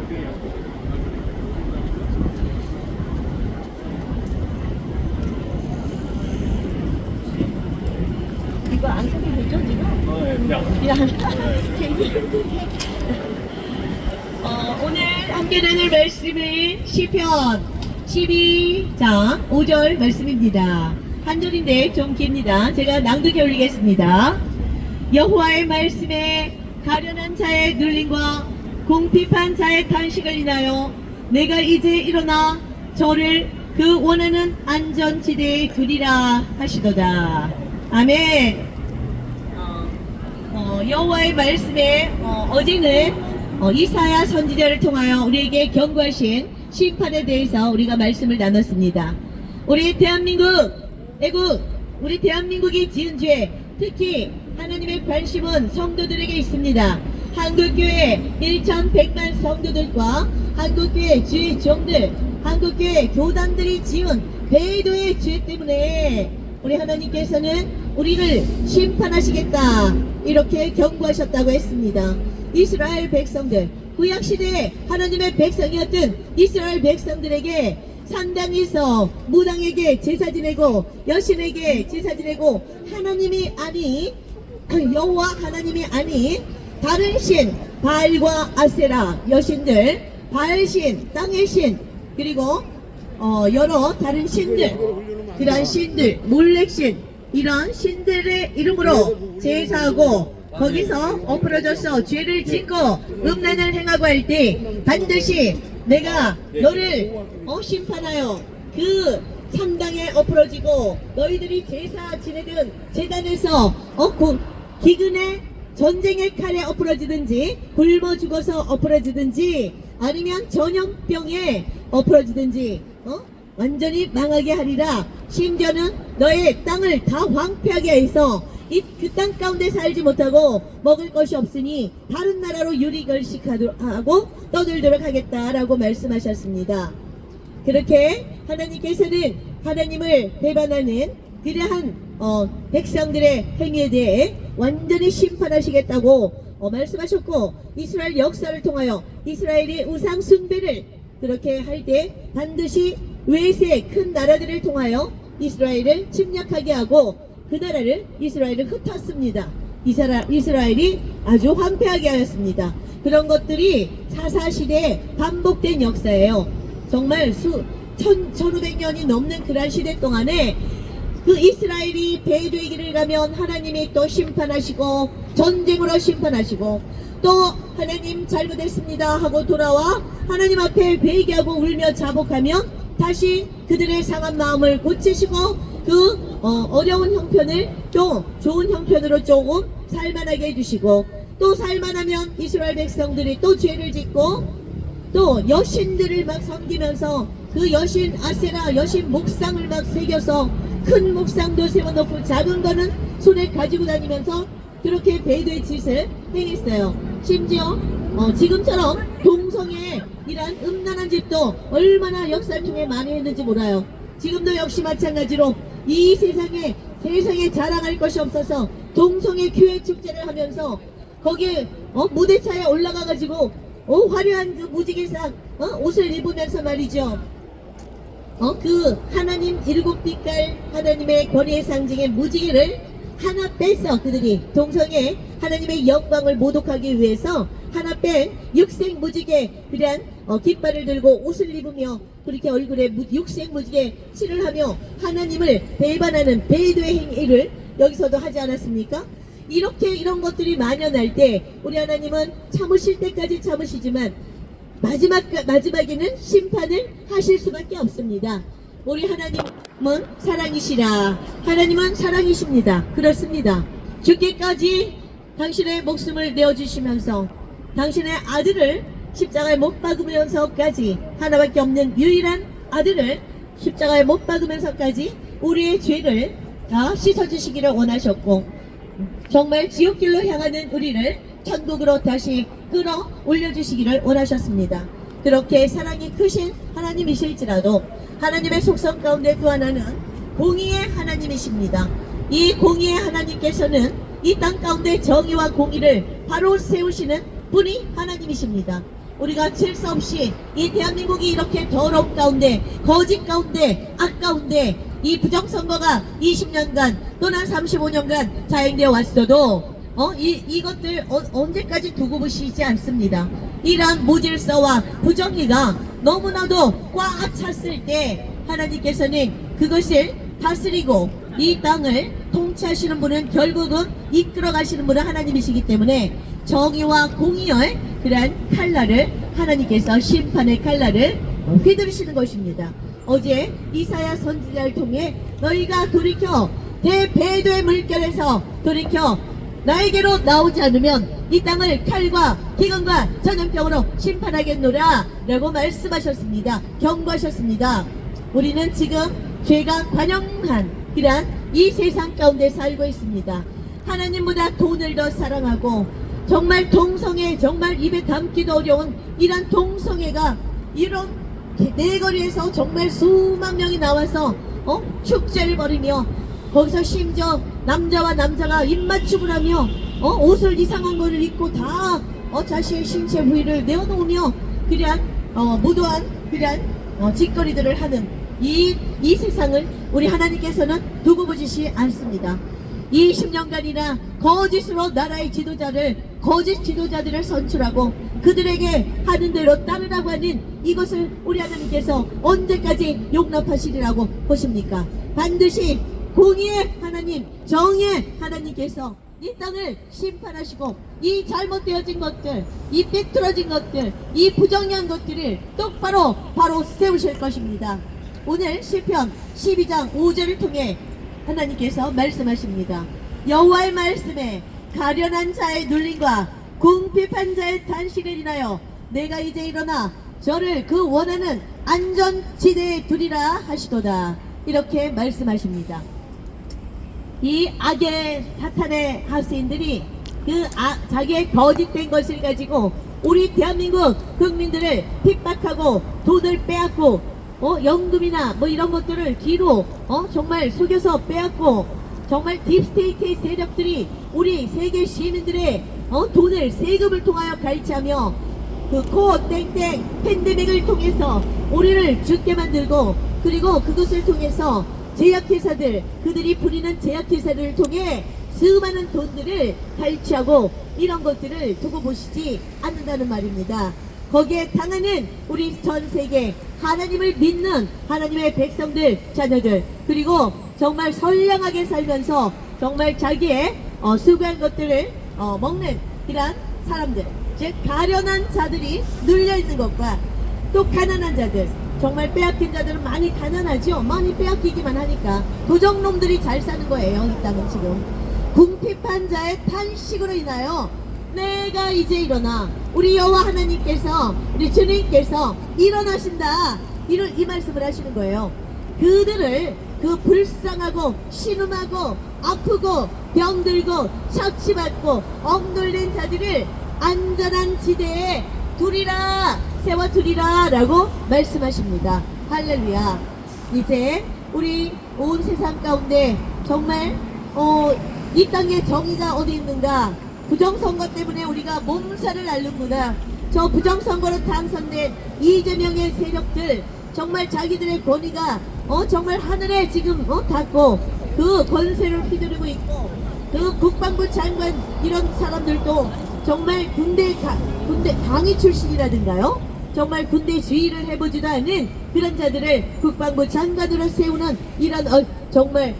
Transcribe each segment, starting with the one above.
이거 안 소개되죠 지금? 오늘 함께 나눌 말씀은 시편 12장 5절 말씀입니다. 한 절인데 좀 깁니다. 제가 낭독해 올리겠습니다. 여호와의 말씀에 가련한 자의 눌림과 궁핍한 자의 탄식을 인하여 내가 이제 일어나 저를 그 원하는 안전지대에 두리라 하시도다. 아멘. 여호와의 말씀에 어제는 이사야 선지자를 통하여 우리에게 경고하신 심판에 대해서 우리가 말씀을 나눴습니다. 우리 대한민국, 애국, 우리 대한민국이 지은 죄, 특히 하나님의 관심은 성도들에게 있습니다. 한국교회 1100만 성도들과 한국교회 주의 종들, 한국교회 교단들이 지은 배도의 죄 때문에 우리 하나님께서는 우리를 심판하시겠다 이렇게 경고하셨다고 했습니다. 이스라엘 백성들, 구약시대에 하나님의 백성이었던 이스라엘 백성들에게 산당에서 무당에게 제사 지내고 여신에게 제사 지내고 하나님이 아닌 여호와 하나님이 아닌 다른 신 바알과 아세라 여신들, 바알신, 땅의 신, 그리고 여러 다른 신들, 그러한 신들, 몰렉신, 이런 신들의 이름으로 제사하고 거기서 엎어져서 죄를 짓고 음란을 행하고 할 때 반드시 내가 너를 심판하여 그 산당에 엎어지고 너희들이 제사 지내던 제단에서 기근에 전쟁의 칼에 엎어지든지 굶어 죽어서 엎어지든지 아니면 전염병에 엎어지든지 완전히 망하게 하리라. 심지어는 너의 땅을 다 황폐하게 해서 그 땅 가운데 살지 못하고 먹을 것이 없으니 다른 나라로 유리결식하고 떠들도록 하겠다라고 말씀하셨습니다. 그렇게 하나님께서는 하나님을 배반하는 그러한 백성들의 행위에 대해 완전히 심판하시겠다고 말씀하셨고, 이스라엘 역사를 통하여 이스라엘이 우상 숭배를 그렇게 할 때 반드시 외세 큰 나라들을 통하여 이스라엘을 침략하게 하고 그 나라를 이스라엘을 흩었습니다. 이스라엘이 아주 황폐하게 하였습니다. 그런 것들이 사사시대에 반복된 역사예요. 정말 1500년이 넘는 그런 시대 동안에 그 이스라엘이 배도의 길을 가면 하나님이 또 심판하시고 전쟁으로 심판하시고 또 하나님 잘못했습니다 하고 돌아와 하나님 앞에 회개하고 울며 자복하면 다시 그들의 상한 마음을 고치시고 그 어려운 형편을 또 좋은 형편으로 조금 살만하게 해주시고 또 살만하면 이스라엘 백성들이 또 죄를 짓고 또 여신들을 막 섬기면서 그 여신 아세라 여신 목상을 막 새겨서 큰 목상도 세워놓고 작은 거는 손에 가지고 다니면서 그렇게 배도의 짓을 행했어요. 심지어 지금처럼 동성애 이란 음란한 짓도 얼마나 역사를 통해 많이 했는지 몰라요. 지금도 역시 마찬가지로 이 세상에 자랑할 것이 없어서 동성애 교회 축제를 하면서 거기에 무대차에 올라가가지고 화려한 그 무지개상 옷을 입으면서 말이죠. 그 하나님 일곱 빛깔 하나님의 권위의 상징의 무지개를 하나 뺐어. 그들이 동성애 하나님의 영광을 모독하기 위해서 하나 뺀 육색 무지개 그런 깃발을 들고 옷을 입으며 그렇게 얼굴에 육색 무지개 칠을 하며 하나님을 배반하는 배도의 행위를 여기서도 하지 않았습니까? 이렇게 이런 것들이 만연할 때 우리 하나님은 참으실 때까지 참으시지만 마지막에는 심판을 하실 수밖에 없습니다. 우리 하나님은 사랑이시라. 하나님은 사랑이십니다. 그렇습니다. 죽기까지 당신의 목숨을 내어주시면서 당신의 아들을 십자가에 못 박으면서까지 하나밖에 없는 유일한 아들을 십자가에 못 박으면서까지 우리의 죄를 다 씻어주시기를 원하셨고 정말 지옥길로 향하는 우리를 천국으로 다시 끌어 올려주시기를 원하셨습니다. 그렇게 사랑이 크신 하나님이실지라도 하나님의 속성 가운데 또 하나는 공의의 하나님이십니다. 이 공의의 하나님께서는 이 땅 가운데 정의와 공의를 바로 세우시는 분이 하나님이십니다. 우리가 질서 없이 이 대한민국이 이렇게 더러운 가운데, 거짓 가운데, 악 가운데 이 부정선거가 20년간 또는 35년간 자행되어 왔어도 이것들 언제까지 두고 보시지 않습니다. 이러한 무질서와 부정의가 너무나도 꽉 찼을 때 하나님께서는 그것을 다스리고 이 땅을 통치하시는 분은 결국은 이끌어 가시는 분은 하나님이시기 때문에 정의와 공의의 그러한 칼날을 하나님께서 심판의 칼날을 휘두르시는 것입니다. 어제 이사야 선지자를 통해 너희가 돌이켜 대배도의 물결에서 돌이켜 나에게로 나오지 않으면 이 땅을 칼과 기근과 전염병으로 심판하겠노라 라고 말씀하셨습니다. 경고하셨습니다. 우리는 지금 죄가 관영한 그러한 이 세상 가운데 살고 있습니다. 하나님보다 돈을 더 사랑하고 정말 동성애, 정말 입에 담기도 어려운 이런 동성애가 이런 내거리에서 정말 수만 명이 나와서 축제를 벌이며 거기서 심지어 남자와 남자가 입맞춤을 하며 옷을 이상한 거를 입고 다 자신의 신체 부위를 내어놓으며 그러한 무도한 그러한 짓거리들을 하는 이 세상을 우리 하나님께서는 두고 보시지 않습니다. 20년간이나 거짓으로 나라의 거짓 지도자들을 선출하고 그들에게 하는 대로 따르라고 하는 이것을 우리 하나님께서 언제까지 용납하시리라고 보십니까? 반드시 공의의 하나님, 정의의 하나님께서 이 땅을 심판하시고 이 잘못되어진 것들, 이 삐뚤어진 것들, 이 부정한 것들을 똑바로 바로 세우실 것입니다. 오늘 시편 12장 5절을 통해 하나님께서 말씀하십니다. 여호와의 말씀에 가련한 자의 눌림과 궁핍한 자의 단식을 인하여 내가 이제 일어나 저를 그 원하는 안전지대에 두리라 하시도다. 이렇게 말씀하십니다. 이 악의 사탄의 하수인들이 자기의 거짓된 것을 가지고 우리 대한민국 국민들을 핍박하고 돈을 빼앗고 연금이나 이런 것들을 뒤로 정말 속여서 빼앗고 정말 딥스테이트의 세력들이 우리 세계 시민들의 돈을 세금을 통하여 갈취하며 그 코어 땡땡 팬데믹을 통해서 우리를 죽게 만들고 그리고 그것을 통해서 제약회사들 그들이 부리는 제약회사들을 통해 수많은 돈들을 갈취하고 이런 것들을 두고 보시지 않는다는 말입니다. 거기에 당하는 우리 전 세계 하나님을 믿는 하나님의 백성들 자녀들 그리고 정말 선량하게 살면서 정말 자기의 수고한 것들을 먹는 이러한 사람들 즉 가련한 자들이 눌려있는 것과 또 가난한 자들 정말 빼앗긴 자들은 많이 가난하죠. 많이 빼앗기기만 하니까 도적놈들이 잘 사는 거예요. 이 땅은 지금 궁핍한 자의 탄식으로 인하여 내가 이제 일어나 우리 여호와 하나님께서 우리 주님께서 일어나신다 이 말씀을 하시는 거예요. 그들을 그 불쌍하고 신음하고 아프고 병들고 착취받고 억눌린 자들을 안전한 지대에 두리라 세워두리라 라고 말씀하십니다. 할렐루야. 이제 우리 온 세상 가운데 정말 이 땅에 정의가 어디 있는가 부정선거 때문에 우리가 몸살을 앓는구나. 저 부정선거로 당선된 이재명의 세력들 정말 자기들의 권위가 정말 하늘에 지금 닿고 그 권세를 휘두르고 있고 그 국방부 장관 이런 사람들도 정말 군대 강의 출신이라든가요 정말 군대 주의를 해보지도 않은 그런 자들을 국방부 장관으로 세우는 이런 정말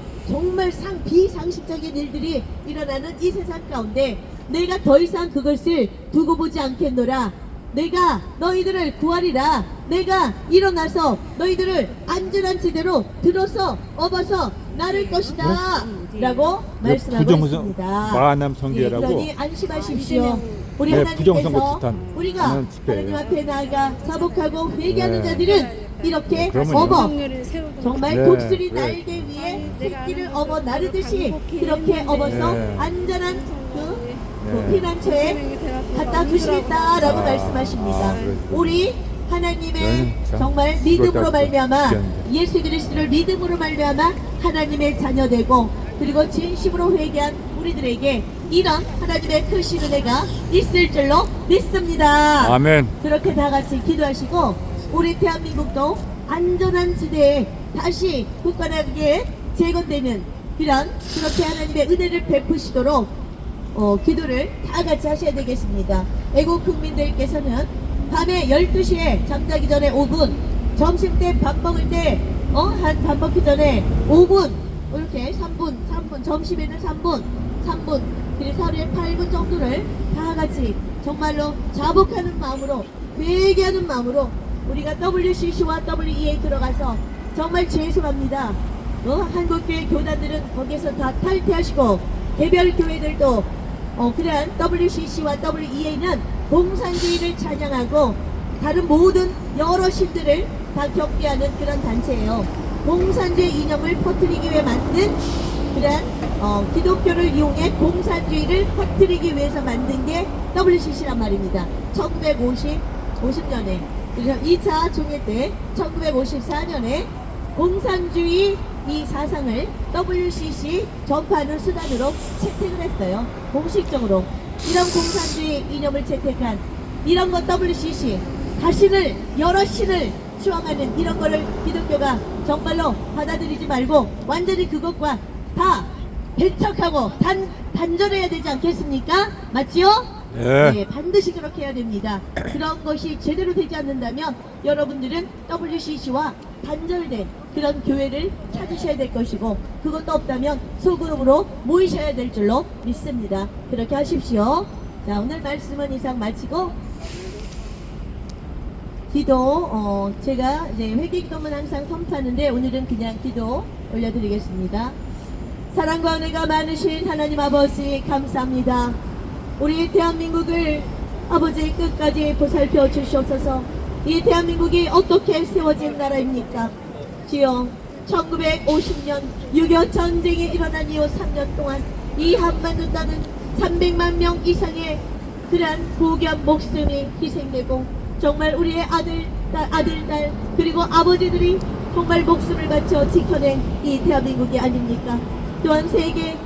비상식적인 일들이 일어나는 이 세상 가운데 내가 더 이상 그것을 두고 보지 않겠노라. 내가 너희들을 구하리라. 내가 일어나서 너희들을 안전한 지대로 들어서 업어서 나를 것이다 라고 말씀하고 있습니다. 마하남 성교회라고 그러니 안심하십시오. 우리 네, 하나님께서 부정선거 집단 우리가 하는 집회예요. 하나님 앞에 나아가 자복하고 회개하는 네. 자들은 이렇게 그러면요. 업어 정말 네, 독수리 네. 날개 위에 새끼를 업어 나르듯이 그렇게 업어서 네. 안전한 그 네. 피난처에 갖다 두시겠다라고 아, 말씀하십니다. 그러시군요. 우리 하나님의 네, 참 정말 믿음으로 그렇다, 말미암아 귀한데. 예수 그리스도를 믿음으로 말미암아 하나님의 자녀되고 그리고 진심으로 회개한 우리들에게 이런 하나님의 크신 은혜가 있을 줄로 믿습니다. 아멘. 그렇게 다 같이 기도하시고 우리 대한민국도 안전한 지대에 다시 국가에게 재건되는 그렇게 하나님의 은혜를 베푸시도록 기도를 다 같이 하셔야 되겠습니다. 애국 국민들께서는 밤에 12시에 잠자기 전에 5분, 점심때 밥 먹을 때 밥 먹기 전에 5분, 이렇게 3분, 점심에는 3분, 그리고 하루에 8분 정도를 다 같이 정말로 자복하는 마음으로, 회개하는 마음으로 우리가 WCC와 WEA 들어가서 정말 죄송합니다. 한국교회 교단들은 거기에서 다 탈퇴하시고 개별 교회들도 그러한 WCC와 WEA는 공산주의를 찬양하고 다른 모든 여러 신들을 다 경계하는 그런 단체예요. 공산주의 이념을 퍼뜨리기 위해 만든 그러한 기독교를 이용해 공산주의를 퍼뜨리기 위해서 만든 게 WCC란 말입니다. 1950년에 그래서 2차 종회 때 1954년에 공산주의 이 사상을 WCC 전파하는 수단으로 채택을 했어요. 공식적으로 이런 공산주의 이념을 채택한 이런 것 WCC 다신을 여러 신을 수왕하는 이런 거를 기독교가 정말로 받아들이지 말고 완전히 그것과 다 배척하고 단절해야 되지 않겠습니까? 맞지요? 네, 반드시 그렇게 해야 됩니다. 그런 것이 제대로 되지 않는다면 여러분들은 WCC와 단절된 그런 교회를 찾으셔야 될 것이고 그것도 없다면 소그룹으로 모이셔야 될 줄로 믿습니다. 그렇게 하십시오. 자, 오늘 말씀은 이상 마치고 기도 제가 이제 회개기도문 항상 선포하는데 오늘은 그냥 기도 올려드리겠습니다. 사랑과 은혜가 많으신 하나님 아버지 감사합니다. 우리 대한민국을 아버지 끝까지 보살펴 주시옵소서. 이 대한민국이 어떻게 세워진 나라입니까? 주여 1950년 6.25 전쟁이 일어난 이후 3년 동안 이 한반도 땅은 300만 명 이상의 그러한 고귀한 목숨이 희생되고 정말 우리의 아들, 딸 그리고 아버지들이 정말 목숨을 바쳐 지켜낸 이 대한민국이 아닙니까? 또한 세계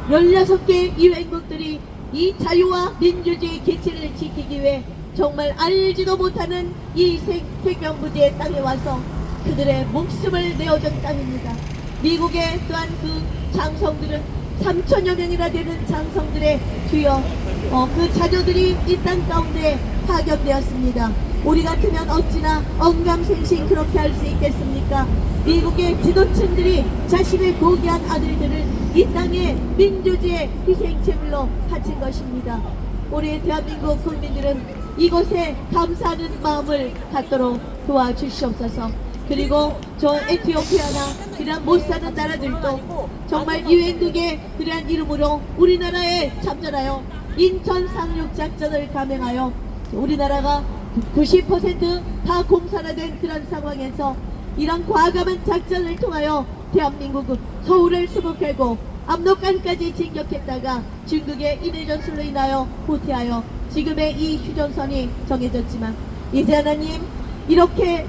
16개 유엔국들이 이 자유와 민주주의 개체를 지키기 위해 정말 알지도 못하는 이 태평부지의 땅에 와서 그들의 목숨을 내어준 땅입니다. 미국의 또한 그 장성들은 3천여 명이나 되는 장성들의 주여 그 자녀들이 이 땅 가운데 파견되었습니다. 우리 같으면 어찌나 언감생심 그렇게 할 수 있겠습니까? 미국의 지도층들이 자신의 고귀한 아들들을 이 땅의 민주주의의 희생제물로 바친 것입니다. 우리 대한민국 국민들은 이곳에 감사하는 마음을 갖도록 도와주시옵소서. 그리고 저 에티오피아나 그냥 못 사는 나라들도 정말 유엔국의 그러한 이름으로 우리나라에 참전하여 인천 상륙 작전을 감행하여 우리나라가 90%다 공산화된 그런 상황에서 이런 과감한 작전을 통하여 대한민국은 서울을 수복하고 압록강까지 진격했다가 중국의 인해전술로 인하여 후퇴하여 지금의 이 휴전선이 정해졌지만 이제 하나님 이렇게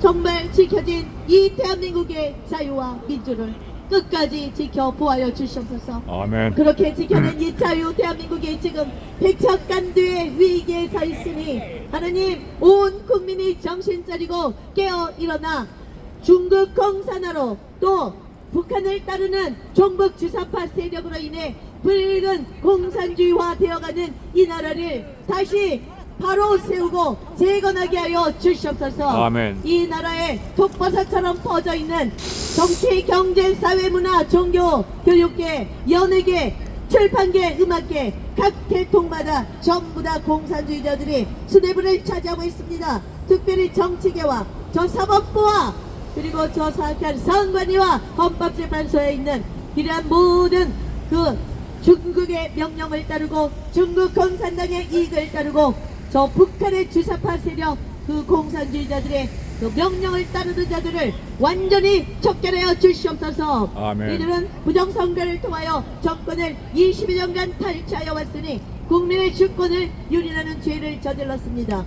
정말 지켜진 이 대한민국의 자유와 민주를 끝까지 지켜보아여 주시옵소서. 아멘. 그렇게 지켜낸 이 자유 대한민국이 지금 백척간두의 위기에 서 있으니 하나님 온 국민이 정신 차리고 깨어 일어나 중국 공산화로 또 북한을 따르는 종북 주사파 세력으로 인해 붉은 공산주의화 되어가는 이 나라를 다시 바로 세우고 재건하게 하여 주시옵소서. 아멘. 이 나라에 독버섯처럼 퍼져있는 정치, 경제, 사회, 문화, 종교, 교육계, 연예계, 출판계, 음악계 각 계통마다 전부 다 공산주의자들이 수뇌부를 차지하고 있습니다. 특별히 정치계와 저 사법부와 그리고 저 사악한 선관위와 헌법재판소에 있는 이러한 모든 그 중국의 명령을 따르고 중국共产党의 이익을 따르고 저 북한의 주사파 세력 그 공산주의자들의 그 명령을 따르는 자들을 완전히 척결하여 주시옵소서. 아멘. 이들은 부정선거를 통하여 정권을 22년간 탈취하여 왔으니 국민의 주권을 유린하는 죄를 저질렀습니다.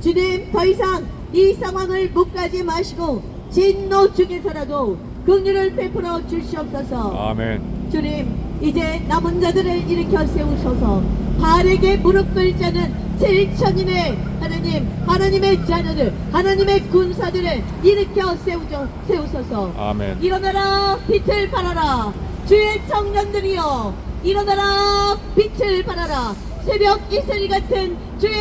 주님 더 이상 이 상황을 묵가지 마시고 진노 중에서라도 긍휼을 베풀어 주시옵소서. 아멘. 주님 이제 남은 자들을 일으켜 세우셔서 바르게 무릎 꿇을 자는 7천인의 하나님의 자녀들, 하나님의 군사들을 일으켜 세우소서. 아멘. 일어나라 빛을 발하라 주의 청년들이여, 일어나라 빛을 발하라 새벽 이슬 같은 주의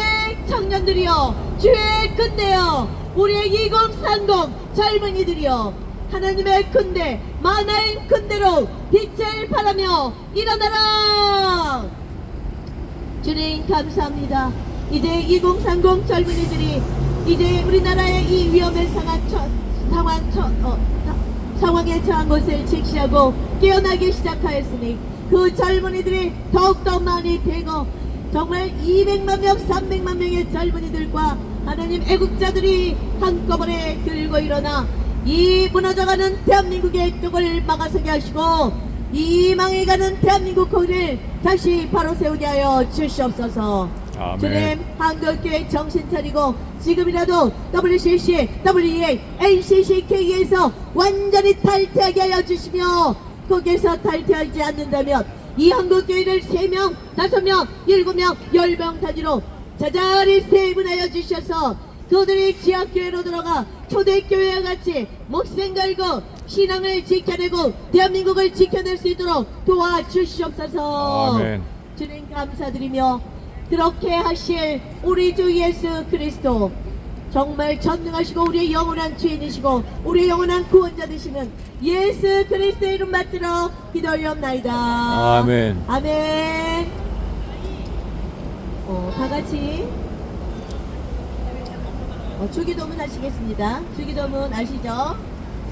청년들이여, 주의 군대여, 우리의 2030 젊은이들이여, 하나님의 군대 만화인 군대로 빛을 발하며 일어나라. 주님 감사합니다. 이제 2030 젊은이들이 이제 우리나라의 이 위험에 상황에 처한 것을 직시하고 깨어나기 시작하였으니 그 젊은이들이 더욱더 많이 되고 정말 200만 명, 300만 명의 젊은이들과 하나님 애국자들이 한꺼번에 들고 일어나 이 무너져가는 대한민국의 쪽을 막아서게 하시고 이 망해가는 대한민국 거기를 다시 바로 세우게 하여 주시옵소서. 아멘. 주님, 한국교회 정신 차리고 지금이라도 WCC, WEA, NCCK에서 완전히 탈퇴하게 하여 주시며 거기에서 탈퇴하지 않는다면 이 한국교회를 3명, 5명, 7명, 10명 단위로 자자리 세분하여 주셔서 그들이 지역교회로 들어가 초대교회와 같이 목숨 걸고 신앙을 지켜내고 대한민국을 지켜낼 수 있도록 도와주시옵소서. 아멘. 주님 감사드리며 그렇게 하실 우리 주 예수 그리스도 정말 전능하시고 우리의 영원한 주인이시고 우리의 영원한 구원자 되시는 예수 그리스도의 이름 받들어 기도하옵나이다. 아멘. 아멘. 다같이 주기도문 하시겠습니다. 주기도문 아시죠?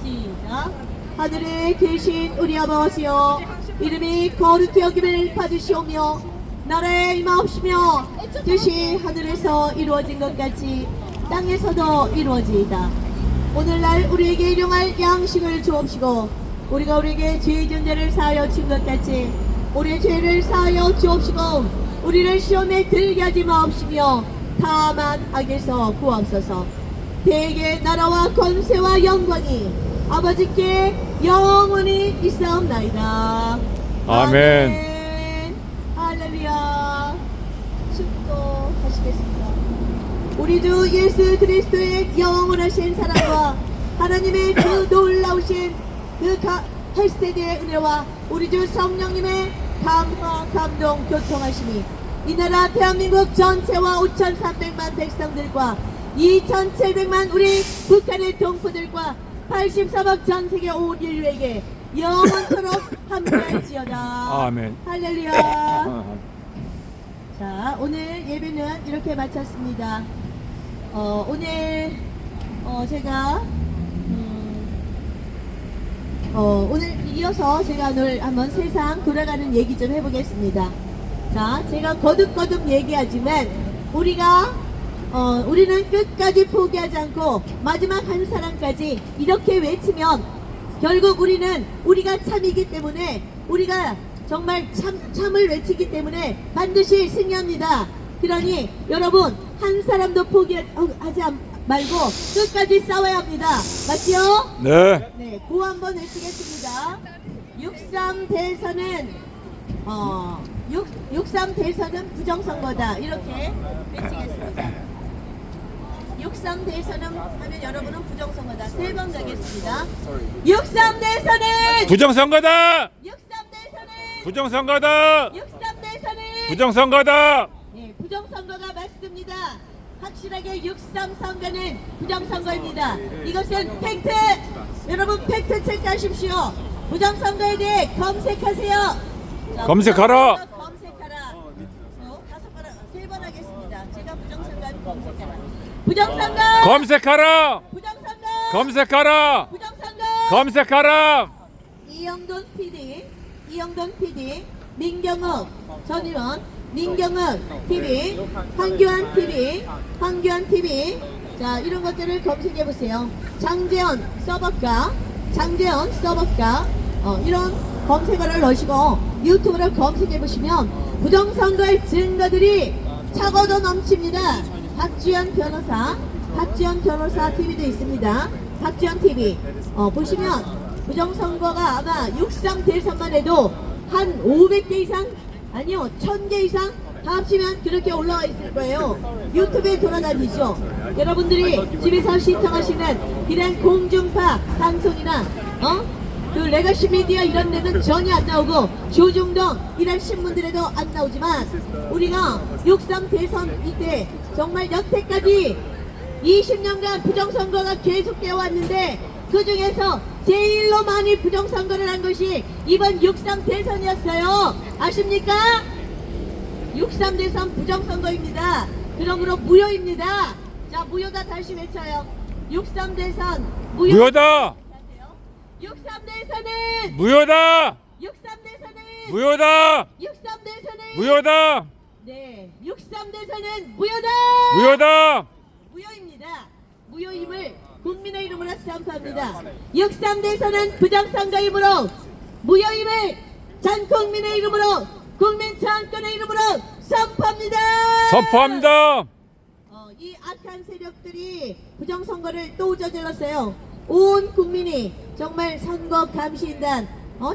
시작. 하늘에 계신 우리 아버지여, 이름이 거룩히 여김을 받으시오며 나라에 임하옵시며 뜻이 하늘에서 이루어진 것 같이 땅에서도 이루어지이다. 오늘날 우리에게 일용할 양식을 주옵시고 우리가 우리에게 죄 지은 죄를 사하여 준 것 같이 우리의 죄를 사하여 주옵시고 우리를 시험에 들게 하지 마옵시며 다만 악에서 구하옵소서. 대개 나라와 권세와 영광이 아버지께 영원히 있사옵나이다. 아멘. 할렐루야. 축도하시겠습니다. 우리 주 예수 그리스도의 영원하신 사랑과 하나님의 그 놀라우신 그 헬세대의 은혜와 우리 주 성령님의 감화 감동 교통하심이 이 나라 대한민국 전체와 5,300만 백성들과 2,700만 우리 북한의 동포들과 84억 전세계 온 인류에게 영원토록 함께할지어다. 아멘. 할렐루야. 자, 오늘 예배는 이렇게 마쳤습니다. 오늘 제가 오늘 이어서 제가 오늘 한번 세상 돌아가는 얘기 좀 해보겠습니다. 자, 제가 거듭거듭 얘기하지만 우리는 끝까지 포기하지 않고 마지막 한 사람까지 이렇게 외치면 결국 우리가 참이기 때문에 우리가 정말 참을 외치기 때문에 반드시 승리합니다. 그러니 여러분 한 사람도 포기하지 말고 끝까지 싸워야 합니다. 맞죠? 네. 네, 고 한번 외치겠습니다. 6.3 대선은 6.3 대선은 부정선거다. 이렇게 외치겠습니다. 6.3 대선은 하면 여러분은 부정선거다. 3번 가겠습니다. 6.3 대선은 부정선거다. 6.3 대선은 부정선거다. 6.3 대선은 부정선거다. 네, 부정선거가 맞습니다. 확실하게 6.3 선거는 부정선거입니다. 이것은 팩트! 여러분 팩트 체크하십시오. 부정선거에 대해 검색하세요. 자, 검색하라. 검색하라. 3번 하겠습니다. 제가 부정선거는 검색하라. 부정선거! 검색하라. 부정선거! 검색하라. 부정선거! 검색하라. 이영돈 PD, 민경욱 전 의원, 민경욱 TV, 황교안 TV, 자 이런 것들을 검색해 보세요. 장재현 서버가, 이런 검색어를 넣으시고 유튜브를 검색해 보시면 부정선거의 증거들이 차고도 넘칩니다. 박지현 변호사 TV도 있습니다. 박지현 TV 보시면 부정선거가 아마 6.3 대선만 해도 한 500개 이상? 아니요, 1000개 이상? 다 합치면 그렇게 올라와 있을 거예요. 유튜브에 돌아다니죠. 여러분들이 집에서 시청하시는 이런 공중파 방송이나 그 레거시 미디어 이런 데는 전혀 안 나오고 조중동 이런 신문들에도 안 나오지만 우리가 6.3 대선 이때 정말 여태까지 20년간 부정선거가 계속되어 왔는데 그 중에서 제일로 많이 부정선거를 한 것이 이번 6.3 대선이었어요. 아십니까? 6.3 대선 부정선거입니다. 그러므로 무효입니다. 자, 무효다 다시 외쳐요. 6.3 대선 무효다. 6.3 대선은 무효다. 6.3 대선은 무효다. 6.3 대선은 무효다. 네, 6.3 대선은 무효다. 무효다. 무효입니다. 무효임을 국민의 이름으로 선포합니다. 6.3 대선은 부정선거이므로 무효임을 전 국민의 이름으로 국민 정권의 이름으로 선포합니다. 선포합니다. 이 악한 세력들이 부정선거를 또 저질렀어요. 온 국민이 정말 선거감시인단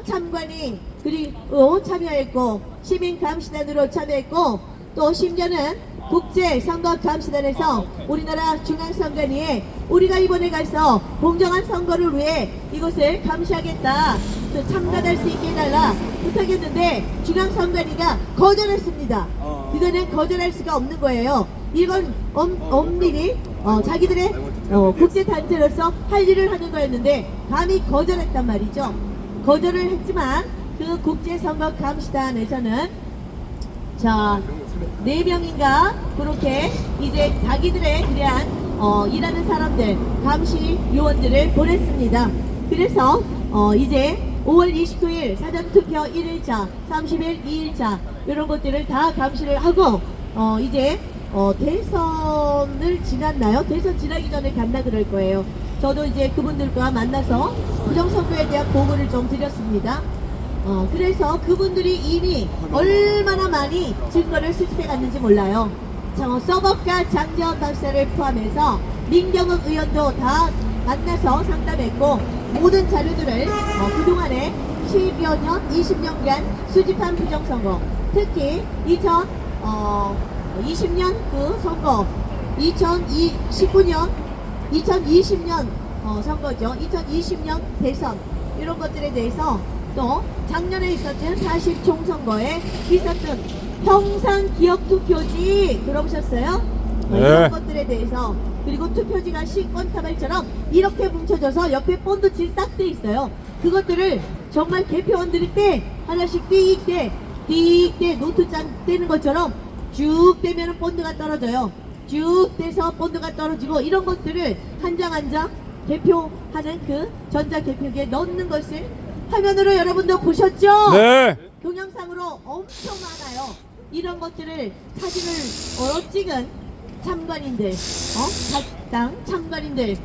참관인 그리고 참여했고 시민감시단으로 참여했고 또 심지어는 국제선거감시단에서 우리나라 중앙선관위에 우리가 이번에 가서 공정한 선거를 위해 이것을 감시하겠다 참가할 수 있게 해달라 부탁했는데 중앙선관위가 거절했습니다. 이거는 거절할 수가 없는 거예요. 이건 엄밀히 자기들의 국제단체로서 할 일을 하는 거였는데 감히 거절했단 말이죠. 거절을 했지만 그 국제선거감시단에서는 자 4명인가 그렇게 이제 자기들의 대한 일하는 사람들 감시 요원들을 보냈습니다. 그래서 이제 5월 29일 사전투표 1일차 30일 2일차 이런 것들을 다 감시를 하고 이제 대선을 지났나요? 대선 지나기 전에 간다 그럴 거예요. 저도 이제 그분들과 만나서 부정선거에 대한 보고를 좀 드렸습니다. 그래서 그분들이 이미 얼마나 많이 증거를 수집해 갔는지 몰라요. 서법가 장재원 박사를 포함해서 민경욱 의원도 다 만나서 상담했고 모든 자료들을 그동안에 10여 년, 20년간 수집한 부정선거 특히 2020년 그 선거 2019년 2020년 선거죠. 2020년 대선 이런 것들에 대해서 또 작년에 있었던 40총선거에 있었던 형상기억투표지 들어보셨어요? 네. 이런 것들에 대해서 그리고 투표지가 신권타발처럼 이렇게 뭉쳐져서 옆에 본드칠 딱 돼 있어요. 그것들을 정말 개표원들이 때 하나씩 띡 노트장 떼는 것처럼 쭉 떼면 본드가 떨어져요. 쭉 떼서 본드가 떨어지고 이런 것들을 한 장 한 장 개표하는 그 전자개표기에 넣는 것을 화면으로 여러분도 보셨죠? 네. 동영상으로 엄청 많아요. 이런 것들을 사진을 찍은 참관인들, 각 당 참관인들,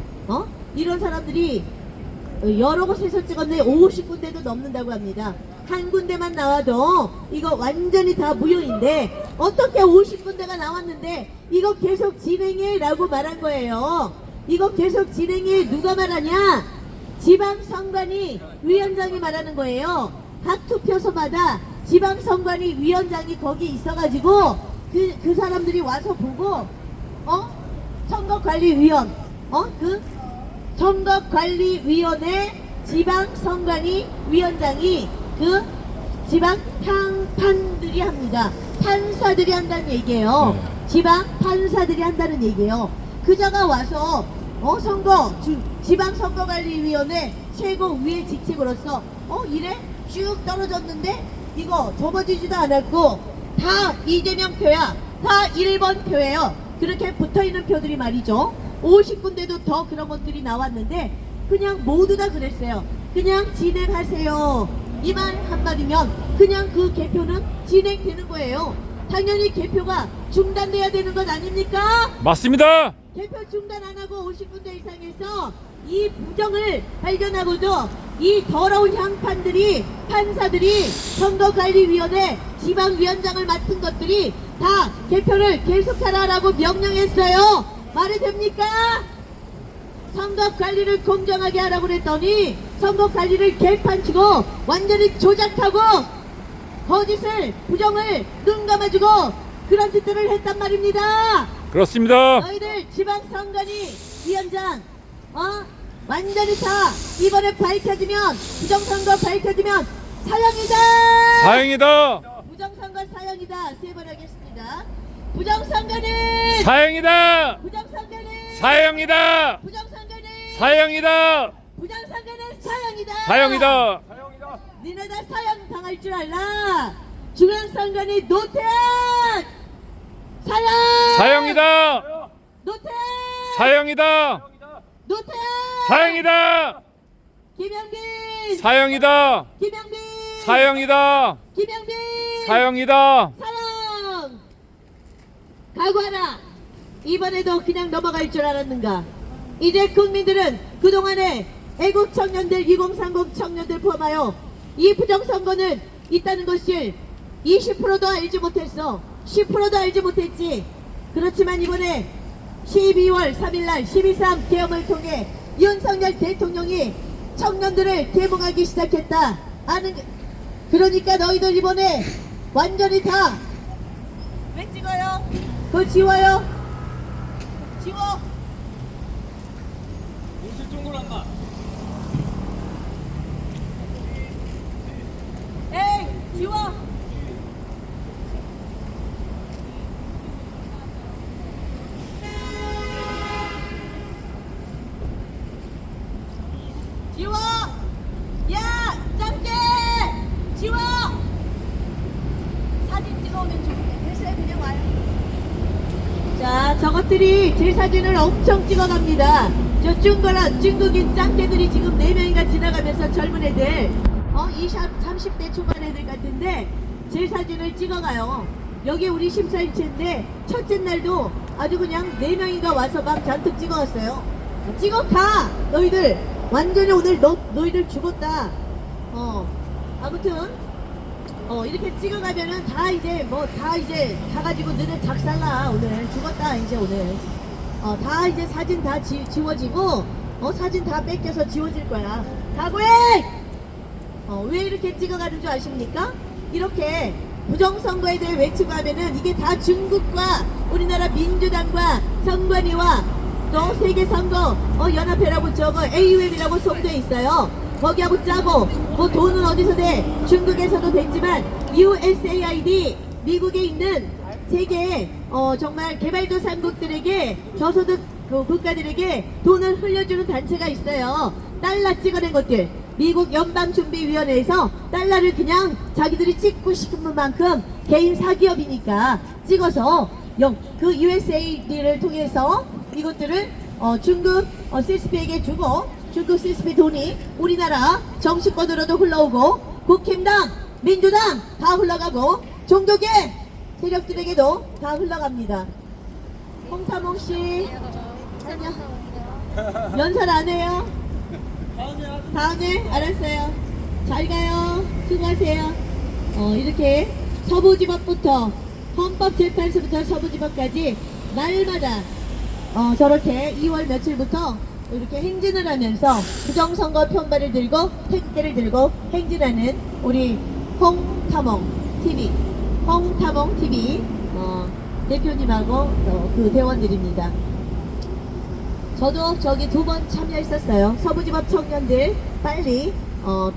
이런 사람들이 여러 곳에서 찍었는데 50군데도 넘는다고 합니다. 한 군데만 나와도 이거 완전히 다 무효인데 어떻게 50군데가 나왔는데 이거 계속 진행해 라고 말한 거예요. 이거 계속 진행해 누가 말하냐? 지방선관위 위원장이 말하는 거예요. 각 투표소마다 지방선관위 위원장이 거기 있어가지고 그 사람들이 와서 보고 선거관리위원 그 선거관리위원회 지방선관위 위원장이 그 지방 판들이 합니다. 판사들이 한다는 얘기예요. 지방 판사들이 한다는 얘기예요. 그자가 와서 지방선거관리위원회 최고 위의 직책으로서 이래 쭉 떨어졌는데 이거 접어지지도 않았고 다 이재명 표야. 다 1번 표예요. 그렇게 붙어있는 표들이 말이죠. 50군데도 더 그런 것들이 나왔는데 그냥 모두 다 그랬어요. 그냥 진행하세요. 이 말 한마디면 그냥 그 개표는 진행되는 거예요. 당연히 개표가 중단돼야 되는 것 아닙니까? 맞습니다. 개표 중단 안 하고 50군데 이상에서 이 부정을 발견하고도 이 더러운 향판들이 판사들이 선거관리위원회 지방위원장을 맡은 것들이 다 개표를 계속하라라고 명령했어요. 말이 됩니까? 선거관리를 공정하게 하라고 그랬더니 선거관리를 개판치고 완전히 조작하고 거짓을 부정을 눈 감아주고 그런 짓들을 했단 말입니다. 그렇습니다. 너희들 지방선관위 위원장 완전히 다 이번에 밝혀지면 부정선거 밝혀지면 사형이다. 사형이다. 부정선거 사형이다. 세 번 하겠습니다. 부정선거는 사형이다. 부정선거는 사형이다. 부정선거는 사형이다. 부정선거는 사형이다. 사형이다. 니네 다 사형 당할 줄 알라. 중앙선관위 노태악 사형. 사형이다. 노태악 사형이다. 노태악 사형이다. 김영빈 사형이다. 김영빈 사형이다. 김영빈 사형이다. 사형. 각오하라. 이번에도 그냥 넘어갈 줄 알았는가. 이제 국민들은 그동안에 애국 청년들 2030 청년들 포함하여 이 부정선거는 있다는 것을 20%도 알지 못했어. 10%도 알지 못했지. 그렇지만 이번에 12월 3일날 12.3 계엄을 통해 윤석열 대통령이 청년들을 계몽하기 시작했다. 그러니까 너희들 이번에 완전히 다 왜 찍어요? 그거 지워요. 지워. 에이 지워. 지워. 야 짱깨 지워. 사진 찍어오면 좋은데 됐어요. 그냥 와요. 자 저것들이 제 사진을 엄청 찍어갑니다. 저 중국인 짱깨들이 지금 4명인가 지나가면서 젊은 애들 20, 30대 초반 애들 같은데 제 사진을 찍어가요. 여기 우리 심사일체인데 첫째 날도 아주 그냥 4명인가 와서 막 잔뜩 찍어갔어요. 찍어가. 너희들 완전히 오늘 너희들 죽었다. 아무튼 이렇게 찍어가면은 다 이제 가가지고 너네 작살나. 오늘 죽었다. 이제 오늘 다 이제 사진 다 지워지고 사진 다 뺏겨서 지워질 거야. 각오해. 왜 이렇게 찍어가는 줄 아십니까? 이렇게 부정선거에 대해 외치고 하면은 이게 다 중국과 우리나라 민주당과 선관위와 또 세계선거 연합회라고 저거 AUM이라고 속돼 있어요. 거기하고 짜고 뭐 돈은 어디서 돼? 중국에서도 됐지만 USAID 미국에 있는 세계 정말 개발도상국들에게 저소득 국가들에게 돈을 흘려주는 단체가 있어요. 달러 찍어낸 것들. 미국 연방준비위원회에서 달러를 그냥 자기들이 찍고 싶은 만큼 개인 사기업이니까 찍어서 그 USAID를 통해서 이것들을 중국 CSP에게 주고 중국 CSP 돈이 우리나라 정치권으로도 흘러오고 국힘당, 민주당 다 흘러가고 종교계 세력들에게도 다 흘러갑니다. 홍타몽씨 안녕. 연설 안 해요? 다음에 알았어요. 잘 가요. 수고하세요. 이렇게 서부지법부터 헌법재판소부터 서부지법까지 날마다 저렇게 2월 며칠부터 이렇게 행진을 하면서 부정선거 편발을 들고 태극기를 들고 행진하는 우리 홍타몽TV 대표님하고 그 대원들입니다. 저도 저기 2번 참여했었어요. 서부지법 청년들 빨리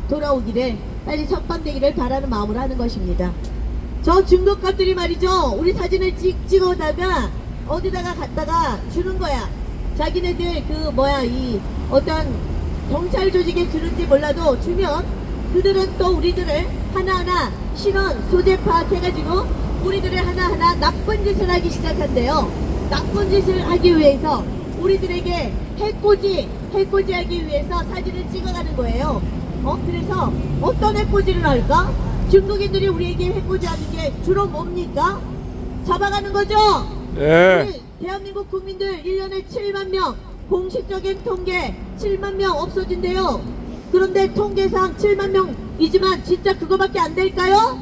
돌아오기를, 빨리 석방되기를 바라는 마음으로 하는 것입니다. 저 중국 것들이 말이죠, 우리 사진을 찍어다가 어디다가 갖다가 주는 거야. 자기네들 이 어떤 경찰 조직에 주는지 몰라도 주면 그들은 또 우리들을 하나하나 신원 소재 파악해가지고 우리들을 하나하나 나쁜 짓을 하기 시작한대요. 나쁜 짓을 하기 위해서 우리들에게 해코지하기 위해서 사진을 찍어가는 거예요. 그래서 어떤 해코지를 할까? 중국인들이 우리에게 해코지하는 게 주로 뭡니까? 잡아가는 거죠? 네. 우리 대한민국 국민들 1년에 7만 명, 공식적인 통계 7만 명 없어진대요. 그런데 통계상 7만 명이지만 진짜 그거밖에 안 될까요?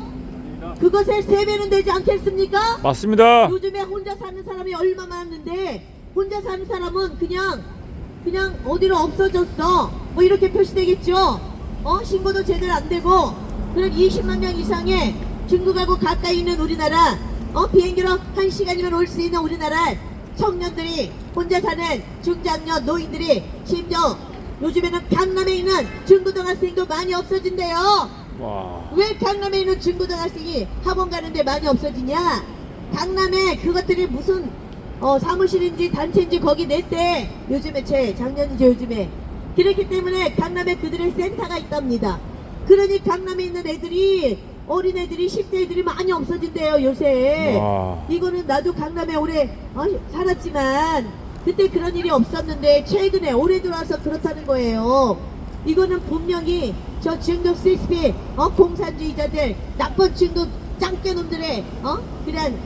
그것의 3배는 되지 않겠습니까? 맞습니다. 요즘에 혼자 사는 사람이 얼마 많은데 혼자 사는 사람은 그냥 어디로 없어졌어 뭐 이렇게 표시되겠죠. 신고도 제대로 안 되고. 그럼 20만 명 이상의 중국하고 가까이 있는 우리나라, 비행기로 1시간이면 올 수 있는 우리나라 청년들이, 혼자 사는 중장년 노인들이, 심지어 요즘에는 강남에 있는 중고등학생도 많이 없어진대요. 와. 왜 강남에 있는 중고등학생이 학원 가는데 많이 없어지냐? 강남에 그것들이 무슨 사무실인지 단체인지 거기 냈대. 요즘에 작년이죠, 요즘에. 그렇기 때문에 강남에 그들의 센터가 있답니다. 그러니 강남에 있는 애들이, 어린애들이, 10대 애들이 많이 없어진대요, 요새. 와. 이거는 나도 강남에 오래 살았지만 그때 그런 일이 없었는데 최근에 올해 들어와서 그렇다는 거예요. 이거는 분명히 저 중독 CSP 공산주의자들, 나쁜 중독 짱깨놈들의 그냥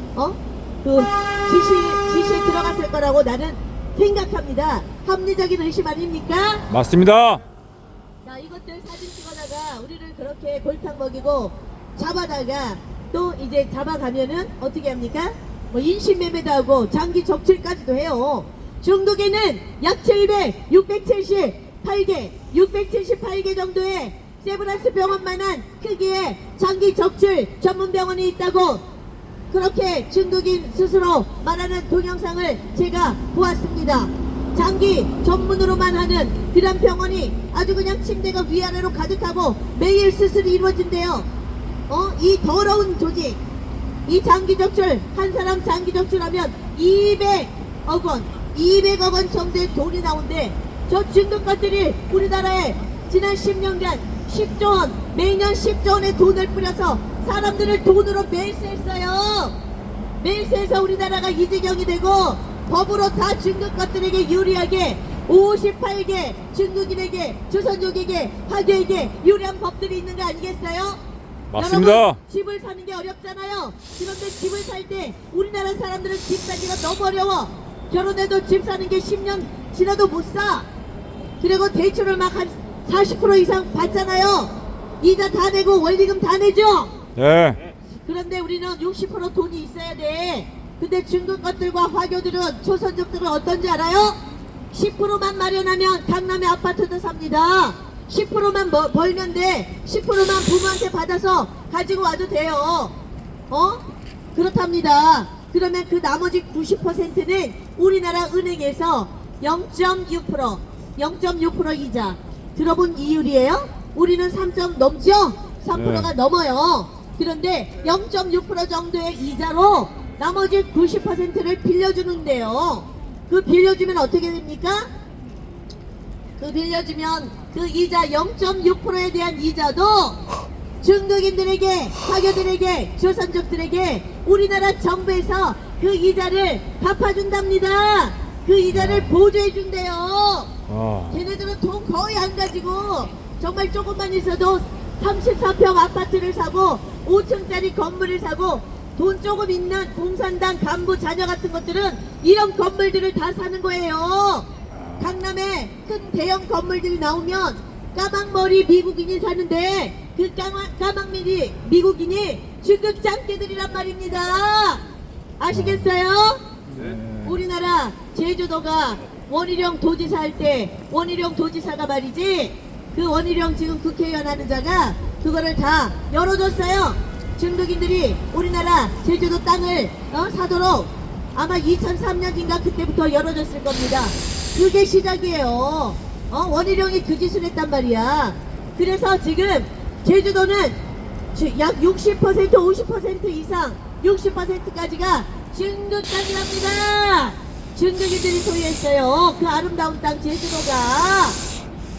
지시에 들어갔을 거라고 나는 생각합니다. 합리적인 의심 아닙니까? 맞습니다. 자, 이것들 사진 찍어다가 우리를 그렇게 골탕 먹이고 잡아다가 또 이제 잡아가면은 어떻게 합니까? 뭐 인신매매도 하고 장기 적출까지도 해요. 중국에는 약 678개 정도의 세브란스 병원만한 크기의 장기 적출 전문 병원이 있다고 그렇게 중국인 스스로 말하는 동영상을 제가 보았습니다. 장기 전문으로만 하는 그런 병원이 아주 그냥 침대가 위아래로 가득하고 매일 수술이 이루어진대요. 이 더러운 조직, 이 장기 적출, 한 사람 장기 적출하면 200억 원 정도의 돈이 나온대. 저 중국 것들이 우리나라에 지난 10년간 10조 원, 매년 10조 원의 돈을 뿌려서 사람들을 돈으로 매수했어요. 매수해서 우리나라가 이 지경이 되고 법으로 다 중국 것들에게 유리하게 58개 중국인에게, 조선족에게, 화교에게 유리한 법들이 있는 거 아니겠어요? 맞습니다. 여러분, 집을 사는 게 어렵잖아요. 그런데 집을 살 때 우리나라 사람들은 집 사기가 너무 어려워. 결혼해도 집 사는 게 10년 지나도 못 사. 그리고 대출을 막 한 40% 이상 받잖아요. 이자 다 내고 원리금 다 내죠. 네. 그런데 우리는 60% 돈이 있어야 돼. 근데 중국 것들과 화교들은, 조선족들은 어떤지 알아요? 10%만 마련하면 강남의 아파트도 삽니다. 10%만 벌면 돼. 10%만 부모한테 받아서 가지고 와도 돼요. 그렇답니다. 그러면 그 나머지 90%는 우리나라 은행에서 0.6% 이자. 들어본 이율이에요? 우리는 3점 넘죠? 3%가 네. 넘어요. 그런데 0.6% 정도의 이자로 나머지 90%를 빌려주는데요. 그 빌려주면 어떻게 됩니까? 그 빌려주면 그 이자 0.6%에 대한 이자도 중국인들에게, 화교들에게, 조선족들에게 우리나라 정부에서 그 이자를 갚아준답니다. 그 이자를 보조해준대요. 걔네들은 돈 거의 안 가지고 정말 조금만 있어도 34평 아파트를 사고 5층짜리 건물을 사고, 돈 조금 있는 공산당 간부 자녀 같은 것들은 이런 건물들을 다 사는 거예요. 강남에 큰 대형 건물들이 나오면 까망머리 미국인이 사는데 그 까망머리 미국인이 중국 짱깨들이란 말입니다. 아시겠어요? 네. 우리나라 제주도가 원희룡 도지사 할 때, 원희룡 도지사가 말이지, 그 원희룡 지금 국회의원 하는 자가 그거를 다 열어줬어요. 중국인들이 우리나라 제주도 땅을 사도록 아마 2003년인가 그때부터 열어줬을 겁니다. 그게 시작이에요. 원희룡이 그 짓을 했단 말이야. 그래서 지금 제주도는 약 60%, 50% 이상, 60%까지가 중국 땅이랍니다. 중국인들이 소유했어요. 그 아름다운 땅 제주도가.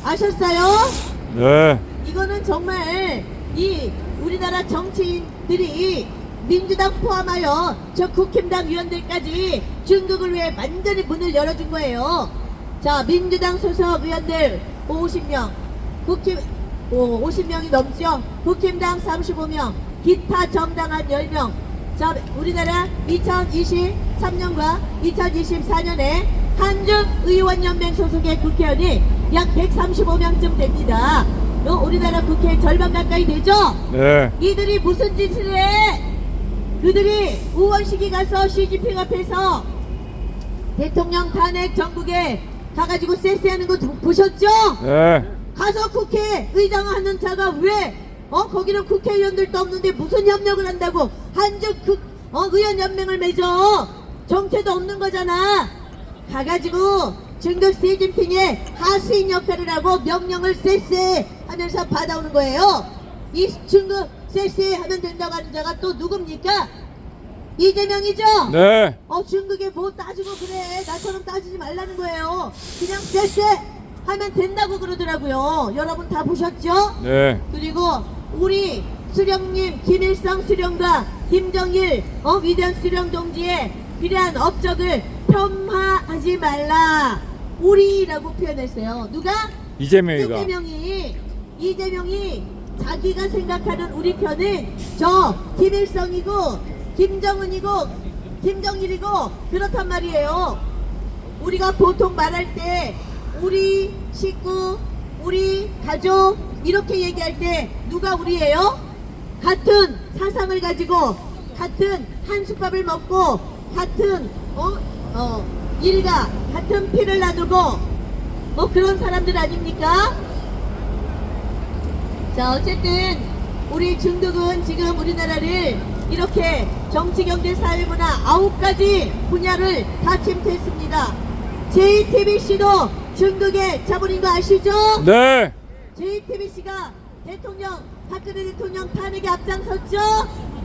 아셨어요? 네. 이거는 정말 이 우리나라 정치인들이, 민주당 포함하여 저 국힘당 위원들까지 중국을 위해 완전히 문을 열어준 거예요. 자, 민주당 소속 의원들 50명, 50명이 넘죠. 국힘당 35명, 기타 정당 한 10명. 자, 우리나라 2023년과 2024년에 한중의원연맹 소속의 국회의원이 약 135명쯤 됩니다. 우리나라 국회 절반 가까이 되죠? 네. 이들이 무슨 짓을 해? 그들이 우원식이 가서 시진핑 앞에서 대통령 탄핵 전국에 가가지고 쎄쎄하는 거 보셨죠? 네. 가서 국회 의장 하는 자가 왜 거기는 국회의원들도 없는데 무슨 협력을 한다고 한중 의원 연맹을 맺어. 정체도 없는 거잖아. 가가지고 중국 시진핑의 하수인 역할을 하고 명령을 쎄쎄 하면서 받아오는 거예요. 이 중국 쎄쎄 하면 된다고 하는 자가 또 누굽니까? 이재명이죠? 네. 중국에 뭐 따지고 그래. 나처럼 따지지 말라는 거예요. 그냥 쎄쎄 하면 된다고 그러더라고요. 여러분 다 보셨죠? 네. 그리고 우리 수령님 김일성 수령과 김정일 위대한 수령 동지의 비례한 업적을 폄하하지 말라. 우리라고 표현했어요. 누가? 이재명이가. 이재명이 자기가 생각하는 우리 편은 저 김일성이고 김정은이고 김정일이고 그렇단 말이에요. 우리가 보통 말할 때 우리 식구, 우리 가족 이렇게 얘기할 때 누가 우리예요? 같은 사상을 가지고 같은 한숟밥을 먹고 같은 일가 같은 피를 나누고 그런 사람들 아닙니까? 자, 어쨌든 우리 중국은 지금 우리나라를 이렇게 정치, 경제, 사회, 문화 9가지 분야를 다 침투했습니다. JTBC도 중국의 자본인 거 아시죠? 네. JTBC가 대통령 박근혜 대통령 탄핵에 앞장섰죠?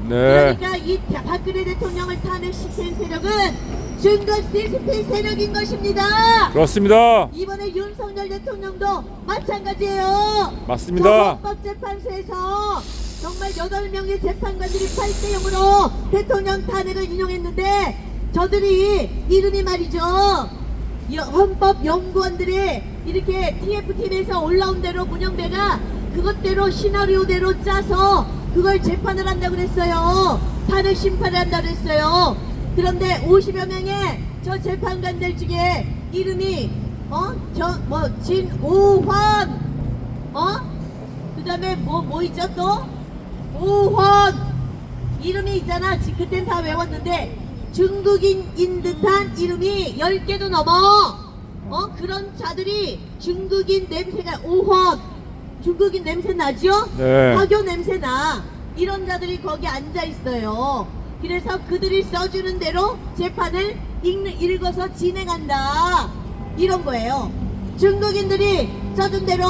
네. 그러니까 이 박근혜 대통령을 탄핵시킨 세력은 중국 CCP 세력인 것입니다. 그렇습니다. 이번에 윤석열 대통령도 마찬가지예요. 맞습니다. 저 헌법재판소에서 정말 8명의 재판관들이 8대0으로 대통령 탄핵을 인용했는데 저들이 이름이 말이죠. 헌법연구원들이 이렇게 TFTV에서 올라온 대로 문영배가 그것대로 시나리오대로 짜서 그걸 재판을 한다고 그랬어요. 탄핵 심판을 한다고 그랬어요. 그런데 50여 명의 저 재판관들 중에 이름이 진오환 그 다음에 뭐 있죠 또? 오헌 이름이 있잖아. 그땐 다 외웠는데 중국인인 듯한 이름이 10개도 넘어. 그런 자들이 중국인 냄새가 오헌 중국인 냄새 나죠? 네. 화교 냄새 나. 이런 자들이 거기 앉아 있어요. 그래서 그들이 써주는 대로 재판을 읽어서 진행한다. 이런 거예요. 중국인들이 써준 대로,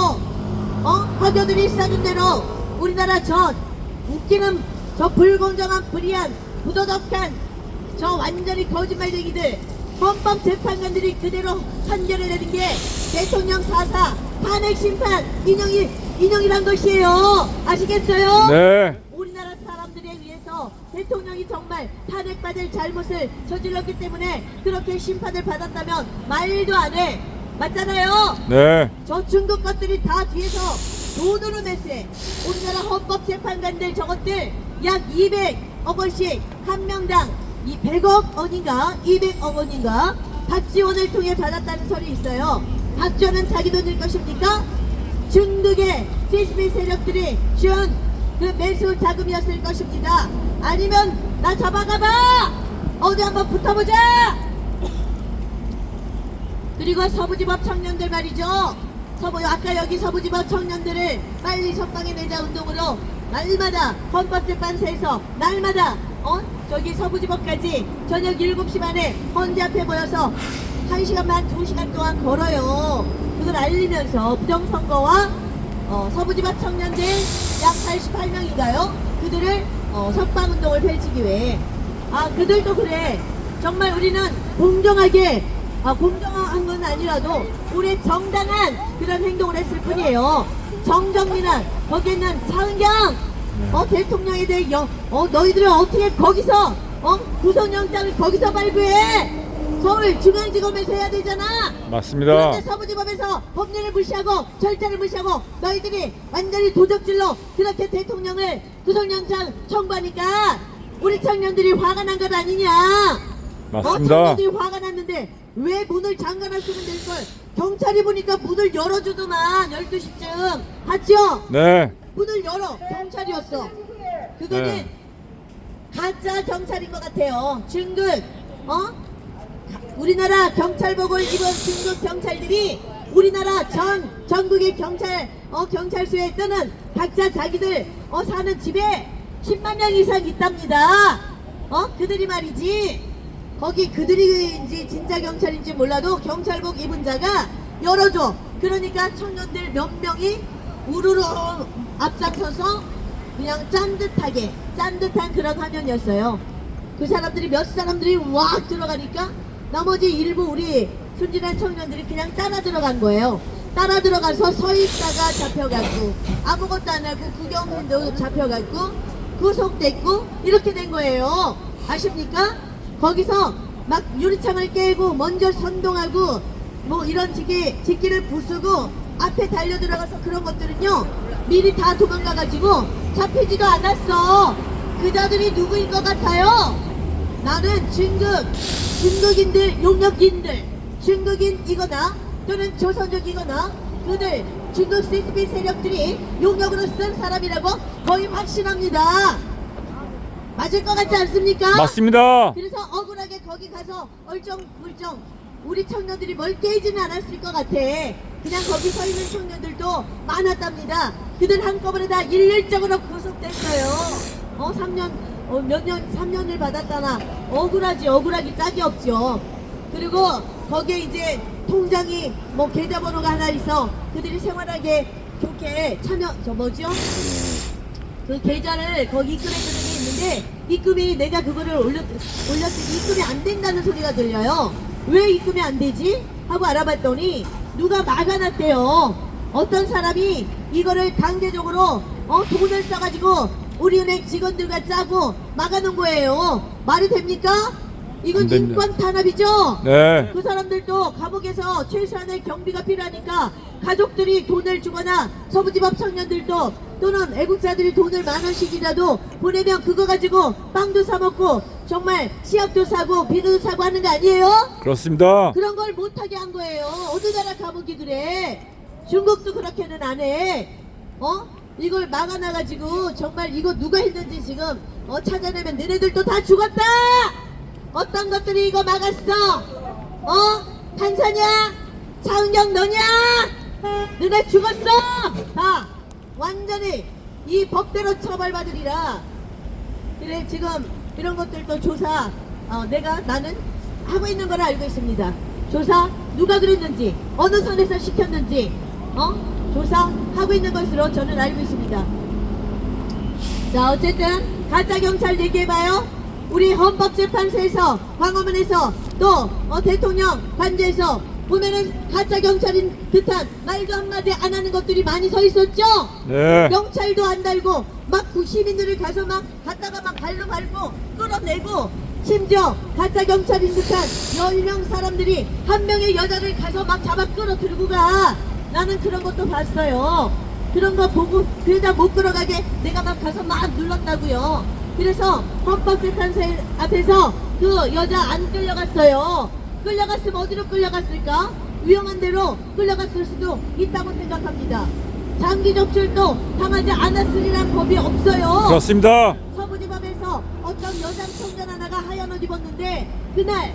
화교들이 써준 대로 우리나라 저 웃기는 저 불공정한 불의한 부도덕한 저 완전히 거짓말쟁이들 헌법재판관들이 그대로 판결을 내린 게 대통령 사사 탄핵 심판 인용이란 것이에요. 아시겠어요? 네. 우리나라 사람들에 의해서 대통령이 정말 탄핵받을 잘못을 저질렀기 때문에 그렇게 심판을 받았다면 말도 안 해. 맞잖아요. 네. 저 중국 것들이 다 뒤에서 돈으로 냈어요. 우리나라 헌법재판관들 저것들 약 200억 원씩 한 명당 100억 원인가 200억 원인가 박지원을 통해 받았다는 설이 있어요. 박지원은 자기 돈일 것입니까? 중국의 CCP 세력들이 준 그 매수 자금이었을 것입니다. 아니면 나 잡아가봐! 어디 한번 붙어보자! 그리고 서부지법 청년들 말이죠. 아까 여기 서부지법 청년들을 빨리 석방해 내자 운동으로 날마다 헌법재판소에서 날마다 저기 서부지법까지 저녁 7시 반에 헌재 앞에 모여서 1시간 반 2시간 동안 걸어요. 그걸 알리면서 부정선거와 서부지법 청년들 약 88명인가요? 그들을 석방운동을 펼치기 위해 그들도 그래. 정말 우리는 공정하게 공정한 건 아니라도 우리 정당한 그런 행동을 했을 뿐이에요. 정정민한 거기에 있는 차은경 대통령에 대해 너희들은 어떻게 거기서 구속영장을 거기서 발부해? 서울중앙지검에서 해야 되잖아. 맞습니다. 그런데 서부지법에서 법률을 무시하고 절차를 무시하고 너희들이 완전히 도적질로 그렇게 대통령을 구속영장 청구하니까 우리 청년들이 화가 난 것 아니냐. 맞습니다. 청년들이 화가 났는데 왜 문을 잠가놨으면 될걸. 경찰이 보니까 문을 열어주더만 12시쯤 봤죠? 네. 문을 열어. 경찰이었어. 그거는 네. 가짜 경찰인 것 같아요. 중국 우리나라 경찰복을 입은 중국 경찰들이 우리나라 전국의 경찰서에 뜨는 각자 자기들 사는 집에 10만 명 이상 있답니다. 그들이 말이지, 거기 그들인지 진짜 경찰인지 몰라도 경찰복 입은 자가 열어줘. 그러니까 청년들 몇 명이 우르르 앞장서서 그냥 짠듯한 그런 화면이었어요. 그 사람들이 몇 사람들이 왁 들어가니까 나머지 일부 우리 순진한 청년들이 그냥 따라 들어간 거예요. 따라 들어가서 서 있다가 잡혀갔고, 아무것도 안 하고 구경도 잡혀갔고, 구속됐고, 이렇게 된 거예요. 아십니까? 거기서 막 유리창을 깨고 먼저 선동하고 뭐 이런 직기를 부수고 앞에 달려 들어가서 그런 것들은요, 미리 다 도망가가지고 잡히지도 않았어. 그자들이 누구인 것 같아요? 나는 중국인들, 용역인들, 중국인이거나 또는 조선족이거나 그들 중국 CCP 세력들이 용역으로 쓴 사람이라고 거의 확신합니다. 맞을 것 같지 않습니까? 맞습니다. 그래서 억울하게 거기 가서 얼쩡불쩡 우리 청년들이 뭘 깨지는 않았을 것 같아. 그냥 거기 서 있는 청년들도 많았답니다. 그들 한꺼번에 다 일률적으로 구속됐어요. 3년을 받았다나 억울하기 짝이 없죠. 그리고 거기에 이제 통장이 뭐 계좌번호가 하나 있어. 그들이 생활하게 좋게 그 계좌를 거기 입금해주는 게 있는데, 입금이 내가 그거를 올렸더니 입금이 안 된다는 소리가 들려요. 왜 입금이 안 되지? 하고 알아봤더니 누가 막아놨대요. 어떤 사람이 이거를 강제적으로 돈을 써가지고 우리은행 직원들과 짜고 막아놓은 거예요. 말이 됩니까? 이건 안 됩니다. 인권 탄압이죠? 네. 그 사람들도 감옥에서 최소한의 경비가 필요하니까 가족들이 돈을 주거나 서부지법 청년들도 또는 애국자들이 돈을 10,000원씩이라도 보내면 그거 가지고 빵도 사 먹고 정말 치약도 사고 비누도 사고 하는 거 아니에요? 그렇습니다. 그런 걸 못하게 한 거예요. 어느 나라 감옥이 그래? 중국도 그렇게는 안 해. 이걸 막아놔가지고 정말 이거 누가 했는지 지금 찾아내면 너네들도 다 죽었다. 어떤 것들이 이거 막았어? 판사냐? 차은경 너냐? 너네 죽었어. 다 완전히 이 법대로 처벌받으리라. 그래, 지금 이런 것들도 조사 나는 하고 있는 걸 알고 있습니다. 조사 누가 그랬는지, 어느 선에서 시켰는지 조사하고 있는 것으로 저는 알고 있습니다. 자, 어쨌든 가짜 경찰 얘기해봐요. 우리 헌법재판소에서, 광화문에서, 또 대통령 관저에서 보면은 가짜 경찰인 듯한 말도 한마디 안 하는 것들이 많이 서 있었죠? 네. 경찰도 안 달고 막 시민들을 가서 막 갔다가 막 발로 밟고 끌어내고, 심지어 가짜 경찰인 듯한 10명 사람들이 한 명의 여자를 가서 막 잡아 끌어들고 가. 나는 그런 것도 봤어요. 그런 거 보고 그러다 못 끌어가게 내가 막 가서 막 눌렀다고요. 그래서 헌법재판소 앞에서 그 여자 안 끌려갔어요. 끌려갔으면 어디로 끌려갔을까? 위험한 데로 끌려갔을 수도 있다고 생각합니다. 장기 적출도 당하지 않았으리란 법이 없어요. 그렇습니다. 서부지법에서 어떤 여장 청년 하나가 하얀 옷 입었는데, 그날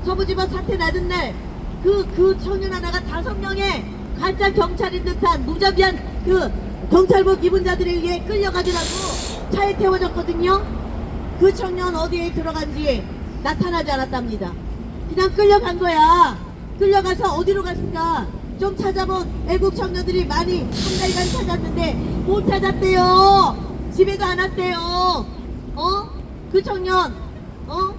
서부지법 사태 나던 날 그 청년 하나가 5명의 가짜 경찰인 듯한 무자비한 그 경찰복 입은 자들에 의해 끌려가더라고 차에 태워졌거든요. 그 청년 어디에 들어간지 나타나지 않았답니다. 그냥 끌려간 거야. 끌려가서 어디로 갔을까? 좀 찾아본 애국 청년들이 많이 한 달간 찾았는데 못 찾았대요. 집에도 안 왔대요. 그 청년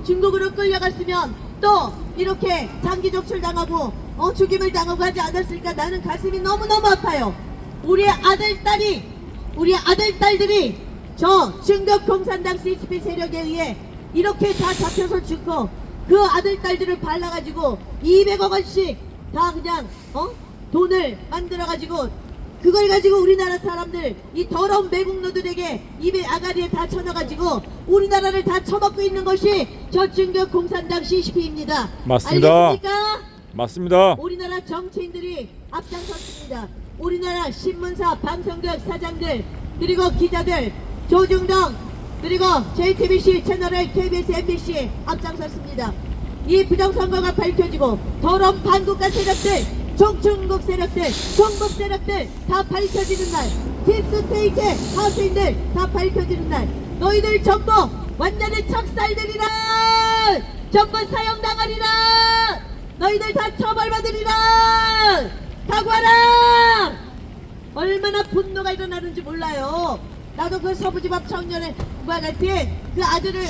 중국으로 끌려갔으면 또 이렇게 장기 적출 당하고 죽임을 당하고 하지 않았을까. 나는 가슴이 너무너무 아파요. 우리 아들 딸들이 저 중국共産党 CCP 세력에 의해 이렇게 다 잡혀서 죽고, 그 아들 딸들을 발라가지고 200억 원씩 다 그냥 돈을 만들어가지고 그걸 가지고 우리나라 사람들, 이 더러운 매국노들에게 입에 아가리에 다 쳐넣어가지고 우리나라를 다 처먹고 있는 것이 저 중국 공산당 CCP입니다. 맞습니다. 알겠습니까? 맞습니다. 우리나라 정치인들이 앞장섰습니다. 우리나라 신문사, 방송국 사장들, 그리고 기자들, 조중동, 그리고 JTBC 채널의 KBS, MBC 앞장섰습니다. 이 부정선거가 밝혀지고 더러운 반국가 세력들 중국 세력들, 종북 세력들 다 밝혀지는 날, 딥스테이트 하수인들 다 밝혀지는 날, 너희들 전부 완전히 척살되리라. 전부 사형당하리라. 너희들 다 처벌받으리라. 각오하라. 얼마나 분노가 일어나는지 몰라요. 나도 그 서부지법 청년의 부하 같은 그 아들을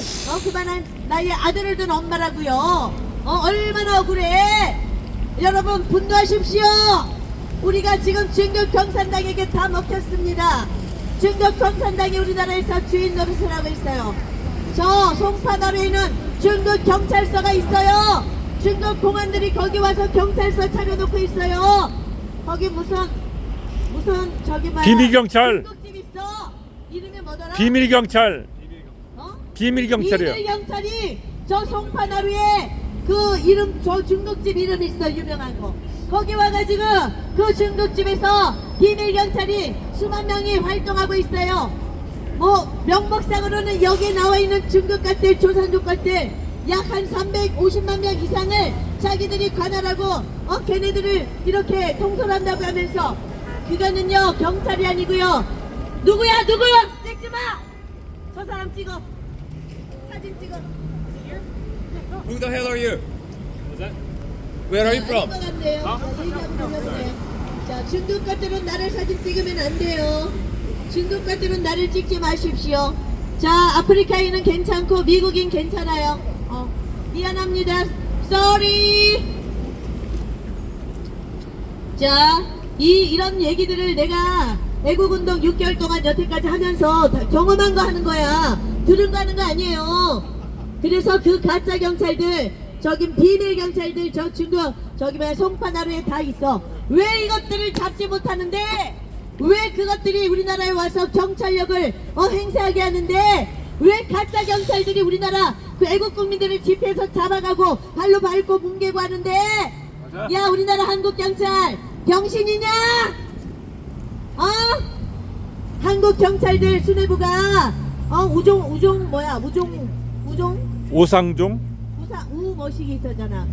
그만한 나이의 아들을 둔 엄마라고요. 얼마나 억울해. 여러분 분노하십시오. 우리가 지금 중국共産당에게 다 먹혔습니다. 중국共産당이 우리나라에서 주인 노릇을 하고 있어요. 저 송파나루에는 중국 경찰서가 있어요. 중국 공안들이 거기 와서 경찰서 차려놓고 있어요. 거기 무슨 저기 말이야, 비밀경찰. 중국집 있어. 이름이 뭐더라? 비밀경찰. 어? 비밀경찰이요. 비밀경찰이 저 송파나루에 그 이름, 저 중국집 이름 있어, 유명한 거. 거기 와가지고 그 중국집에서 비밀경찰이 수만 명이 활동하고 있어요. 뭐 명목상으로는 여기에 나와 있는 중국같들, 조선족같들 약 한 350만 명 이상을 자기들이 관할하고 걔네들을 이렇게 통솔한다고 하면서, 그거는요 경찰이 아니고요. 누구야 찍지마. 저 사람 찍어, 사진 찍어. Who the hell are you? Where are you from? 자, 중국 것들은 나를 사진 찍으면 안 돼요. 중국 것들은 나를 찍지 마십시오. 자, 아프리카인은 괜찮고 미국인 괜찮아요. 미안합니다. Sorry. 자, 이런 얘기들을 내가 애국운동 6개월 동안 여태까지 하면서 다 경험한 거 하는 거야. 들은 거 하는 거 아니에요. 그래서 그 가짜 경찰들, 저기 비밀 경찰들, 저 중국 저기 뭐야 송파나루에 다 있어. 왜 이것들을 잡지 못하는데? 왜 그것들이 우리나라에 와서 경찰력을 행사하게 하는데? 왜 가짜 경찰들이 우리나라 그 애국 국민들을 집회에서 잡아가고 발로 밟고 뭉개고 하는데? 야, 우리나라 한국 경찰 병신이냐? 한국 경찰들 수뇌부가 오상종. 우머식이 있었잖아.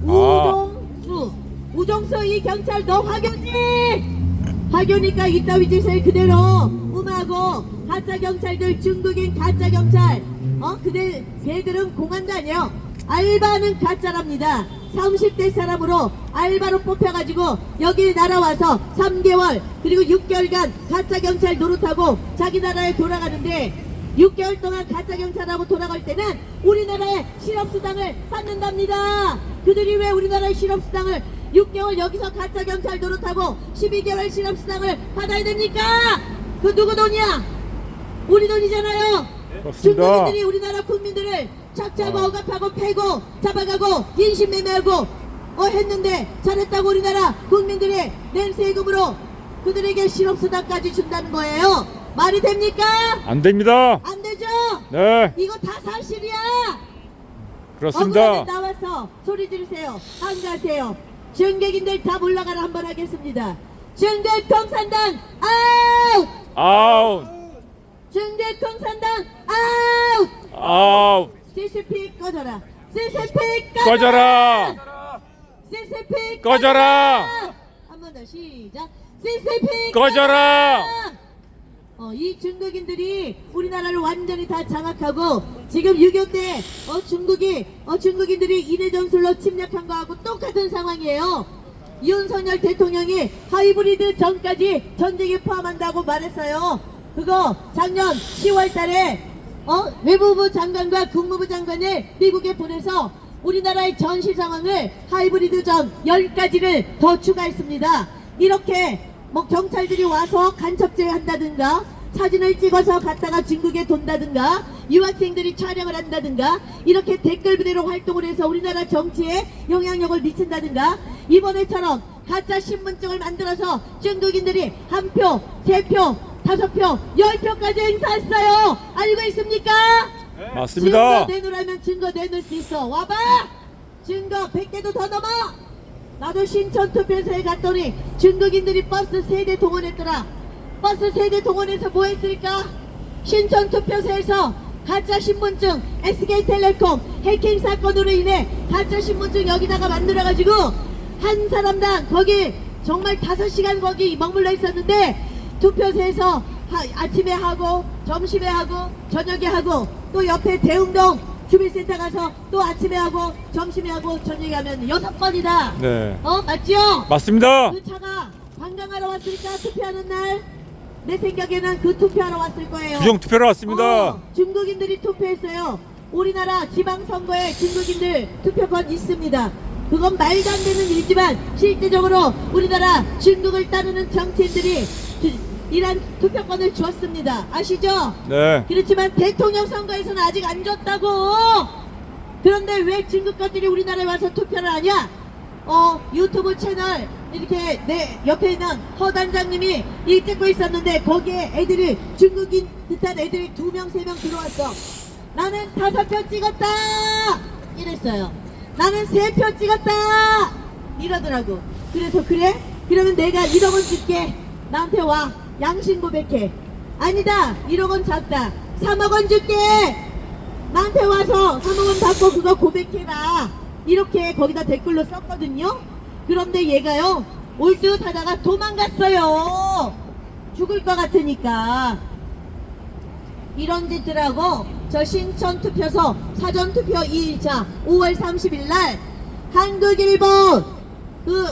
아. 우종수 이 경찰 너 화교지? 화교니까 이따위 짓을 그대로 음하고, 가짜 경찰들, 중국인 가짜 경찰, 걔들은 공안도 아니에요. 알바는 가짜랍니다. 30대 사람으로 알바로 뽑혀가지고 여기 날아와서 3개월 그리고 6개월간 가짜 경찰 노릇하고 자기 나라에 돌아가는데, 6개월 동안 가짜 경찰하고 돌아갈 때는 우리나라의 실업수당을 받는답니다. 그들이 왜 우리나라의 실업수당을 6개월 여기서 가짜 경찰 노릇하고 12개월 실업수당을 받아야 됩니까? 그 누구 돈이야? 우리 돈이잖아요. 그렇습니다. 중국인들이 우리나라 국민들을 착취하고 억압하고 패고 잡아가고 인신매매하고 했는데, 잘했다고 우리나라 국민들이 낸 세금으로 그들에게 실업수당까지 준다는 거예요. 말이 됩니까? 안 됩니다. 안 되죠? 네, 이거 다 사실이야. 그렇습니다. 억울하면 나와서 소리 지르세요. 한가하세요. 중국인들 다 물러가라 한번 하겠습니다. 중국共産党 아웃! 아웃. 중국共产党 아웃! 아웃. CCP 꺼져라. CCP 꺼져라. CCP 꺼져라. 한 번 더 시작. CCP 꺼져라. 이 중국인들이 우리나라를 완전히 다 장악하고 지금 6.25 때 중국인들이 인해전술로 침략한 거하고 똑같은 상황이에요. 윤석열 대통령이 하이브리드 전까지 전쟁에 포함한다고 말했어요. 그거 작년 10월 달에 외무부 장관과 국무부 장관을 미국에 보내서 우리나라의 전시 상황을 하이브리드 전 10가지를 더 추가했습니다. 이렇게 경찰들이 와서 간첩질 한다든가, 사진을 찍어서 갖다가 중국에 돈다든가, 유학생들이 촬영을 한다든가, 이렇게 댓글 부대로 활동을 해서 우리나라 정치에 영향력을 미친다든가, 이번에처럼 가짜 신분증을 만들어서 중국인들이 1표, 3표, 5표, 10표까지 행사했어요. 알고 있습니까? 맞습니다. 증거 내놓으라면 증거 내놓을 수 있어. 와봐. 증거 100개도 더 넘어. 나도 신촌 투표소에 갔더니 중국인들이 버스 3대 동원했더라. 버스 3대 동원해서 뭐 했을까? 신촌 투표소에서 가짜 신분증, SK텔레콤 해킹 사건으로 인해 가짜 신분증 여기다가 만들어가지고 한 사람당 거기 정말 5시간 거기 머물러 있었는데 투표소에서 아침에 하고 점심에 하고 저녁에 하고 또 옆에 대흥동 주민센터 가서 또 아침에 하고 점심에 하고 저녁에 하면 6번이다. 네. 맞죠? 맞습니다. 그 차가 관광하러 왔으니까 투표하는 날 내 생각에는 그 투표하러 왔을 거예요. 부정 투표로 왔습니다. 중국인들이 투표했어요. 우리나라 지방선거에 중국인들 투표권 있습니다. 그건 말도 안 되는 일이지만 실제적으로 우리나라 중국을 따르는 정치인들이 이란 투표권을 주었습니다. 아시죠? 네. 그렇지만 대통령 선거에서는 아직 안 줬다고. 그런데 왜 중국 것들이 우리나라에 와서 투표를 하냐? 유튜브 채널 이렇게 내 옆에 있는 허 단장님이 이 찍고 있었는데 거기에 애들이 중국인 듯한 애들이 2명 3명 들어왔어. 나는 5표 찍었다 이랬어요. 나는 3표 찍었다 이러더라고. 그래서 그래? 그러면 내가 1억 원 줄게. 나한테 와. 양심 고백해. 아니다 1억 원 작다. 3억 원 줄게. 나한테 와서 3억 원 받고 그거 고백해라. 이렇게 거기다 댓글로 썼거든요. 그런데 얘가요 올 듯 하다가 도망갔어요. 죽을 것 같으니까. 이런 짓들 하고 저 신천 투표소 사전투표 2일차 5월 30일 날 한국일보 그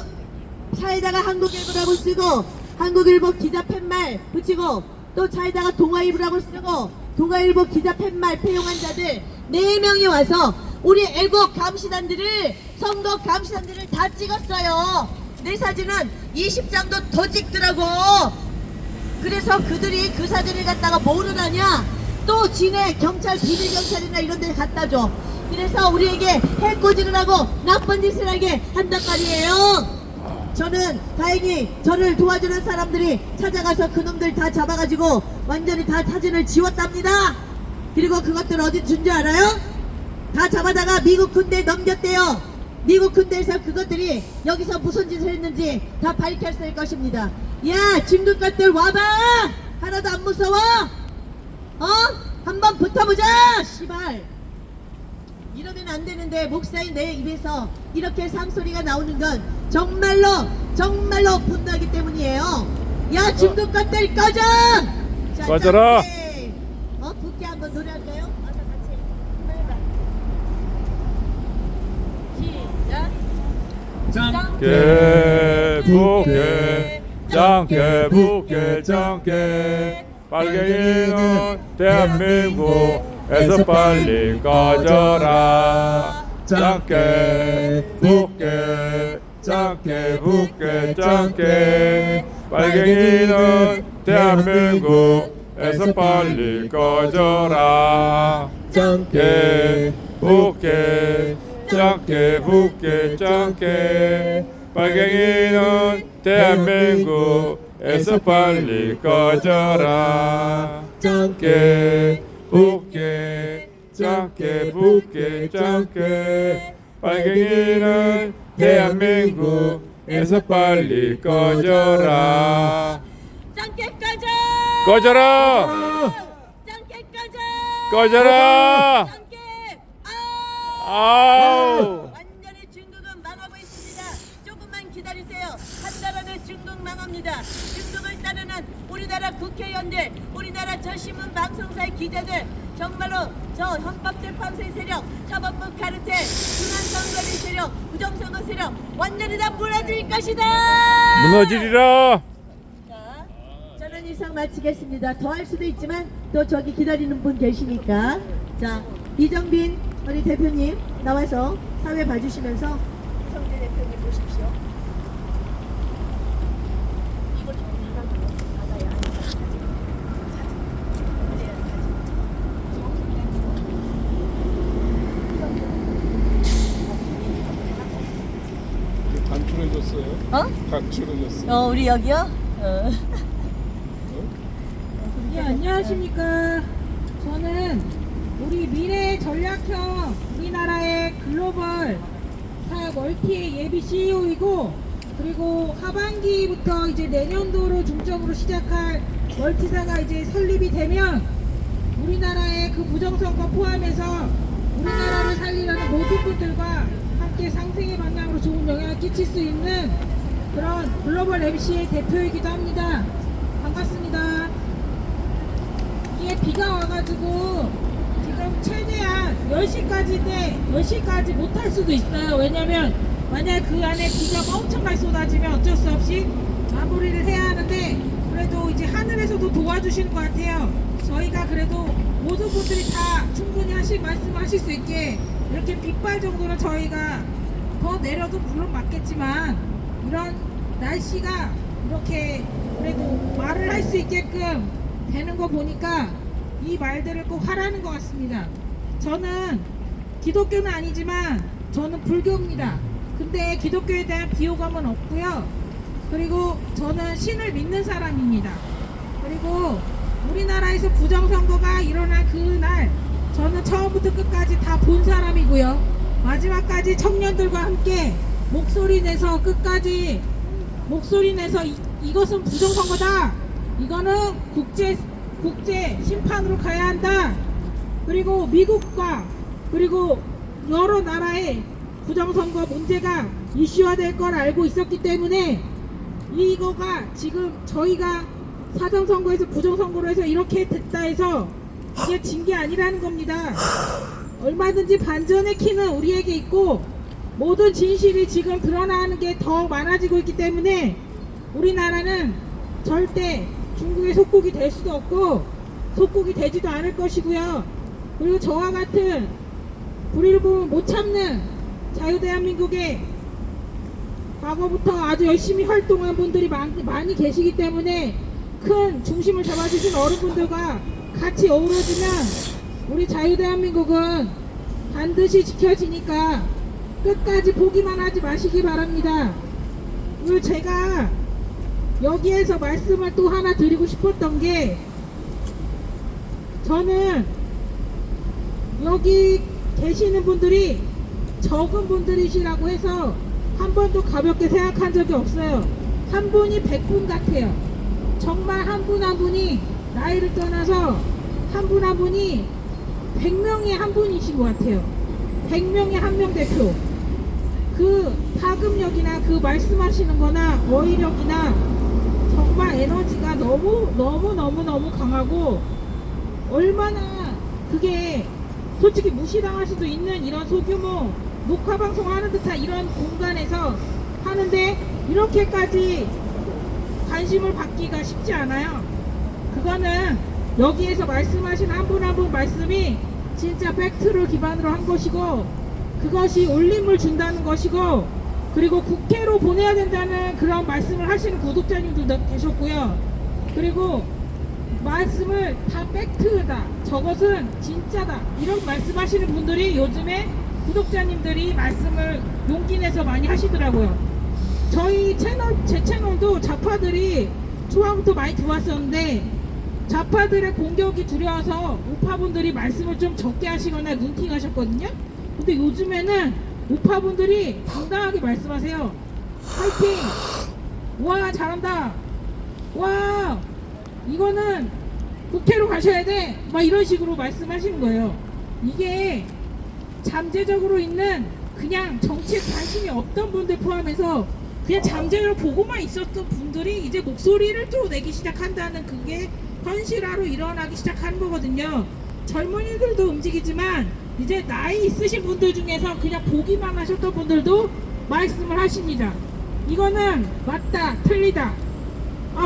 차에다가 한국일보라고 쓰고 한국일보 기자 팻말 붙이고 또 차에다가 동아일보라고 쓰고 동아일보 기자 팻말 폐용한 자들 4명이 와서 우리 애국 감시단들을 선거 감시단들을 다 찍었어요. 내 사진은 20장도 더 찍더라고. 그래서 그들이 그 사진을 갖다가 뭐를 하냐? 또 지네 경찰 비밀경찰이나 이런 데 갖다 줘. 그래서 우리에게 해코지를 하고 나쁜 짓을 하게 한단 말이에요. 저는 다행히 저를 도와주는 사람들이 찾아가서 그놈들 다 잡아가지고 완전히 다 사진을 지웠답니다. 그리고 그것들 어디 준 줄 알아요? 다 잡아다가 미국 군대에 넘겼대요. 미국 군대에서 그것들이 여기서 무슨 짓을 했는지 다 밝혔을 것입니다. 야 중국 것들 와봐. 하나도 안 무서워? 한번 붙어보자 시발. 이러면 안 되는데 목사인 내 입에서 이렇게 상소리가 나오는 건 정말로 분노하기 때문이에요. 야 중국 것들 꺼져. 자, 꺼져라. 붙게 한번 노래할까요? 와서 같이 해봐. 시작. 개북개 짱개 북개 짱개 빨갱이는 대한민국에서 빨리 꺼져라. 짱개 북개 짱개 북개 짱개 빨갱이는 대한민국에서 빨리 꺼져라. 짱개 북개 짱개 북개 짱개 빨갱이는 대한민국에서 빨리 꺼져라. 짱개 북개 짱개 북개 짱개 빨갱이는 대한민국에서 빨리 꺼져라. 짱깨 꺼져. 꺼져라. 짱깨 꺼져. 꺼져라. 짱깨 아우. 완전히 중국은 망하고 있습니다. 조금만 기다리세요. 한 달 안에 중국 망합니다. 중국을 따르는 우리나라 국회의원들, 우리나라 저 신문 방송사의 기자들, 정말로 저 헌법재판소의 세력, 사법부 카르텔, 중앙선거리 세력, 부정선거 세력 완전히 다 무너질 것이다. 무너지리라. 자, 저는 이상 마치겠습니다. 더 할 수도 있지만 또 저기 기다리는 분 계시니까. 자, 이정빈 우리 대표님 나와서 사회 봐주시면서 성대 대표님 보십시오. 이거 좀 하나 더 받아야 하는 사진. 단출해줬어요? 단출해줬어요. 우리 여기요? 예, 안녕하십니까. 저는 우리 미래 전략형 우리나라의 글로벌 사업 멀티의 예비 CEO이고, 그리고 하반기부터 이제 내년도로 중점으로 시작할 멀티사가 이제 설립이 되면 우리나라의 그 부정선거 포함해서 우리나라를 살리려는 모든 분들과 함께 상생의 방향으로 좋은 영향을 끼칠 수 있는 그런 글로벌 MC의 대표이기도 합니다. 반갑습니다. 이게 비가 와가지고 지금 최대한 10시까지인데 10시까지 못할 수도 있어요. 왜냐면 만약 그 안에 비가 엄청나게 쏟아지면 어쩔 수 없이 마무리를 해야 하는데 그래도 이제 하늘에서도 도와주시는 것 같아요. 저희가 그래도 모든 분들이 다 충분히 말씀하실 수 있게 이렇게 빗발 정도는 저희가 더 내려도 물론 맞겠지만 이런 날씨가 이렇게 그래도 말을 할 수 있게끔 되는 거 보니까 이 말들을 꼭 하라는 것 같습니다. 저는 기독교는 아니지만 저는 불교입니다. 근데 기독교에 대한 비호감은 없고요. 그리고 저는 신을 믿는 사람입니다. 그리고 우리나라에서 부정선거가 일어난 그날 저는 처음부터 끝까지 다 본 사람이고요. 마지막까지 청년들과 함께 목소리 내서 끝까지 목소리 내서 이것은 부정선거다. 이거는 국제 심판으로 가야 한다. 그리고 미국과 그리고 여러 나라의 부정선거 문제가 이슈화될 걸 알고 있었기 때문에 이거가 지금 저희가 사전선거에서 부정선거로 해서 이렇게 됐다 해서 이게 진 게 아니라는 겁니다. 얼마든지 반전의 키는 우리에게 있고 모든 진실이 지금 드러나는 게 더 많아지고 있기 때문에 우리나라는 절대 중국의 속국이 될 수도 없고 속국이 되지도 않을 것이고요. 그리고 저와 같은 불의를 보면 못 참는 자유대한민국에 과거부터 아주 열심히 활동한 분들이 많이 계시기 때문에 큰 중심을 잡아주신 어른분들과 같이 어우러지면 우리 자유대한민국은 반드시 지켜지니까 끝까지 보기만 하지 마시기 바랍니다. 그리고 제가 여기에서 말씀을 또 하나 드리고 싶었던 게 저는 여기 계시는 분들이 적은 분들이시라고 해서 한 번도 가볍게 생각한 적이 없어요. 한 분이 100분 같아요. 정말 한 분 한 분이 나이를 떠나서 한 분 한 분이 100명에 한 분이신 것 같아요. 100명에 한 명 대표. 그 파급력이나 그 말씀하시는 거나 어휘력이나 정말 에너지가 너무 강하고 얼마나 그게 솔직히 무시당할 수도 있는 이런 소규모 녹화방송 하는 듯한 이런 공간에서 하는데 이렇게까지 관심을 받기가 쉽지 않아요. 그거는 여기에서 말씀하신 한 분 한 분 말씀이 진짜 팩트를 기반으로 한 것이고 그것이 울림을 준다는 것이고 그리고 국회로 보내야 된다는 그런 말씀을 하시는 구독자님들도 계셨고요. 그리고 말씀을 다 팩트다, 저것은 진짜다 이런 말씀하시는 분들이 요즘에 구독자님들이 말씀을 용기 내서 많이 하시더라고요. 저희 채널, 제 채널도 좌파들이 초반부터 많이 들어왔었는데 좌파들의 공격이 두려워서 우파분들이 말씀을 좀 적게 하시거나 눈팅하셨거든요. 근데 요즘에는 우파분들이 당당하게 말씀하세요. 파이팅! 와 잘한다! 와 이거는 국회로 가셔야 돼! 막 이런 식으로 말씀하시는 거예요. 이게 잠재적으로 있는 그냥 정치에 관심이 없던 분들 포함해서 그냥 잠재적으로 보고만 있었던 분들이 이제 목소리를 또 내기 시작한다는 그게 현실화로 일어나기 시작하는 거거든요. 젊은이들도 움직이지만 이제 나이 있으신 분들 중에서 그냥 보기만 하셨던 분들도 말씀을 하십니다. 이거는 맞다, 틀리다.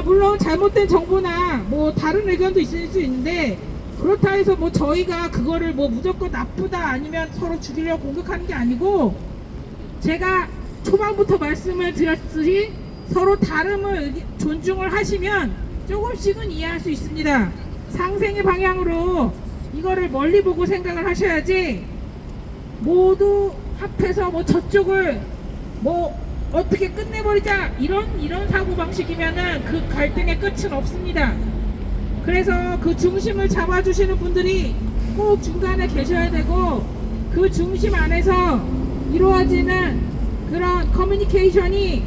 물론 잘못된 정보나 뭐 다른 의견도 있을 수 있는데 그렇다 해서 뭐 저희가 그거를 뭐 무조건 나쁘다 아니면 서로 죽이려고 공격하는 게 아니고 제가 초반부터 말씀을 드렸듯이 서로 다름을 존중을 하시면 조금씩은 이해할 수 있습니다. 상생의 방향으로 이거를 멀리 보고 생각을 하셔야지 모두 합해서 뭐 저쪽을 뭐 어떻게 끝내버리자 이런 사고방식이면은 그 갈등의 끝은 없습니다. 그래서 그 중심을 잡아주시는 분들이 꼭 중간에 계셔야 되고 그 중심 안에서 이루어지는 그런 커뮤니케이션이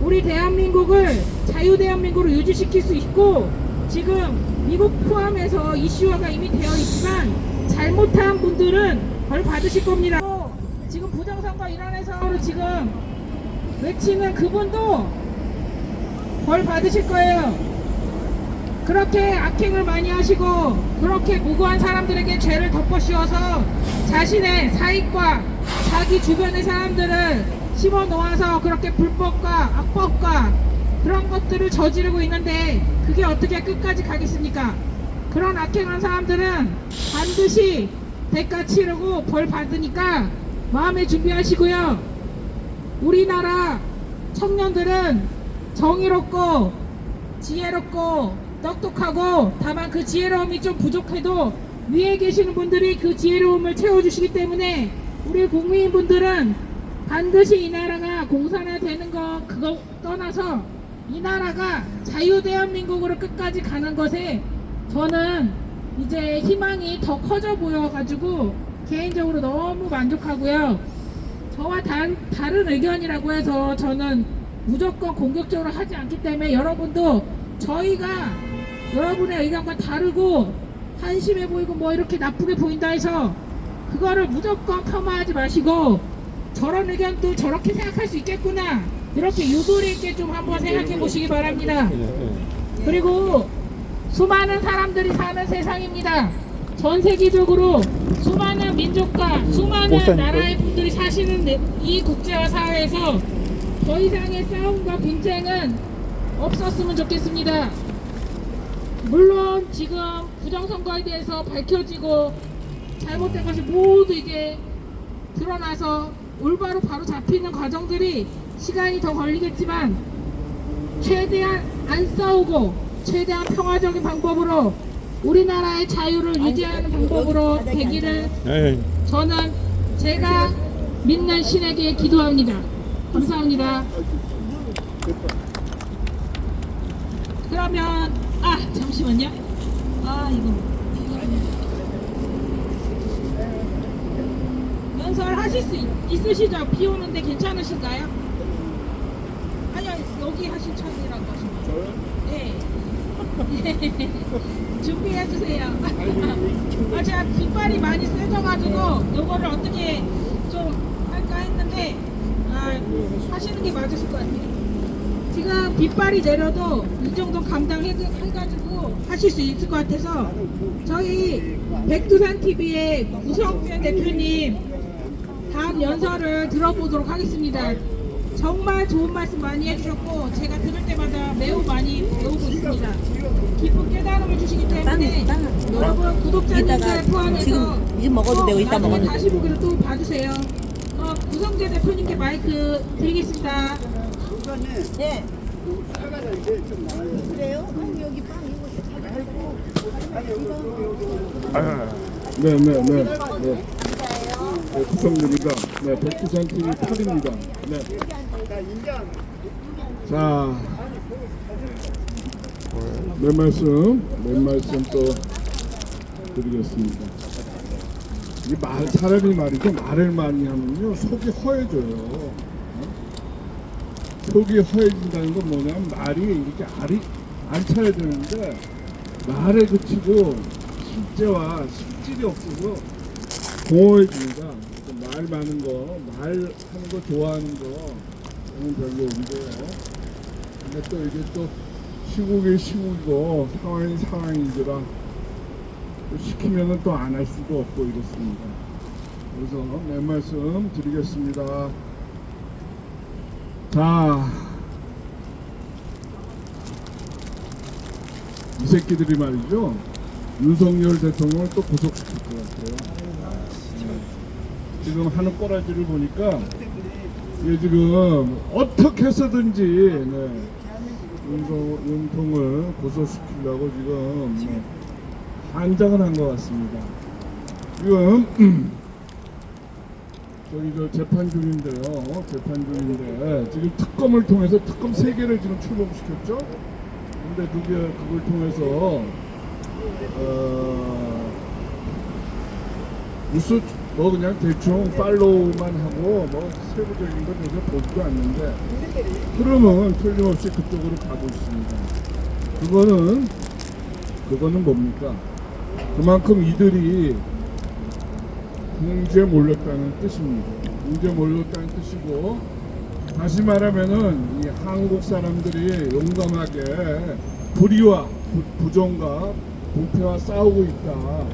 우리 대한민국을 자유대한민국으로 유지시킬 수 있고 지금 미국 포함해서 이슈화가 이미 되어 있지만 잘못한 분들은 벌 받으실 겁니다. 지금 부정선거 일어나서 지금 외치는 그분도 벌 받으실 거예요. 그렇게 악행을 많이 하시고 그렇게 무고한 사람들에게 죄를 덮어씌워서 자신의 사익과 자기 주변의 사람들을 심어 놓아서 그렇게 불법과 악법과 그런 것들을 저지르고 있는데 그게 어떻게 끝까지 가겠습니까? 그런 악행한 사람들은 반드시 대가 치르고 벌 받으니까 마음에 준비하시고요. 우리나라 청년들은 정의롭고 지혜롭고 똑똑하고 다만 그 지혜로움이 좀 부족해도 위에 계시는 분들이 그 지혜로움을 채워주시기 때문에 우리 국민분들은 반드시 이 나라가 공산화되는 거 그거 떠나서 이 나라가 자유대한민국으로 끝까지 가는 것에 저는 이제 희망이 더 커져 보여가지고 개인적으로 너무 만족하고요. 저와 다른 의견이라고 해서 저는 무조건 공격적으로 하지 않기 때문에 여러분도 저희가 여러분의 의견과 다르고 한심해 보이고 뭐 이렇게 나쁘게 보인다 해서 그거를 무조건 폄하하지 마시고 저런 의견도 저렇게 생각할 수 있겠구나 이렇게 유도리 있게 좀 한번 생각해 보시기 바랍니다. 그리고 수많은 사람들이 사는 세상입니다. 전 세계적으로 수많은 민족과 수많은 나라의 분들이 사시는 이 국제화 사회에서 더 이상의 싸움과 분쟁은 없었으면 좋겠습니다. 물론 지금 부정선거에 대해서 밝혀지고 잘못된 것이 모두 이제 드러나서 올바로 바로 잡히는 과정들이 시간이 더 걸리겠지만 최대한 안 싸우고 최대한 평화적인 방법으로 우리나라의 자유를 유지하는 방법으로 되기를 저는 제가 믿는 신에게 기도합니다. 감사합니다. 그러면 잠시만요. 이거 연설 하실 수 있으시죠? 비 오는데 괜찮으신가요? 아니요, 여기 하신 차이라고 하신 거죠? 네. 준비해 주세요. 제가 깃발이 많이 세져가지고 요거를 어떻게 좀 할까 했는데 하시는 게 맞으실 것 같아요. 지금 깃발이 내려도 이 정도 감당해가지고 하실 수 있을 것 같아서 저희 백두산 TV의 구성준 대표님 다음 연설을 들어보도록 하겠습니다. 정말 좋은 말씀 많이 해주셨고 제가 들을 때마다 매우 많이 배우고 있습니다. 깊은 깨달음을 주시기 때문에 여러분 구독자님들 포함해서 지금 먹어도 되고 이따 먹어도 다시 보기를 또 봐주세요. 구성재 대표님께 마이크 드리겠습니다. 네. 네. 구성입니다. 네, 백두산 TV 8입니다. 네. 자, 몇 말씀 또 드리겠습니다. 이 사람이 말이죠. 말을 많이 하면요, 속이 허해져요. 속이 허해진다는 건 뭐냐면 말이 이렇게 안 차야 되는데 말에 그치고 실제와 실질이 없어서 공허해집니다. 말 많은 거, 말하는 거 좋아하는 거 저는 별로 없는데요. 근데 또 이게 또 시국이 시국이고 상황이 상황인지라 또 시키면은 또 안 할 수도 없고 이렇습니다. 그래서 내 말씀 드리겠습니다. 자, 이 새끼들이 말이죠. 윤석열 대통령을 또 구속시킬 것 같아요. 지금 하는 꼬라지를 보니까 이게 지금 어떻게 해서든지 윤통을 고소시키려고 지금 한장을 한 것 같습니다. 지금 저기 재판 중인데요. 지금 특검을 통해서 특검 3개를 지금 출범시켰죠. 근데 그걸 통해서 뉴스 그냥 대충 팔로우만 하고 세부적인 건 전혀 보지도 않는데 흐름은 틀림없이 그쪽으로 가고 있습니다. 그거는 뭡니까? 그만큼 이들이 궁지에 몰렸다는 뜻입니다. 공제 몰렸다는 뜻이고, 다시 말하면은 이 한국 사람들이 용감하게 불의와 부정과 부패와 싸우고 있다.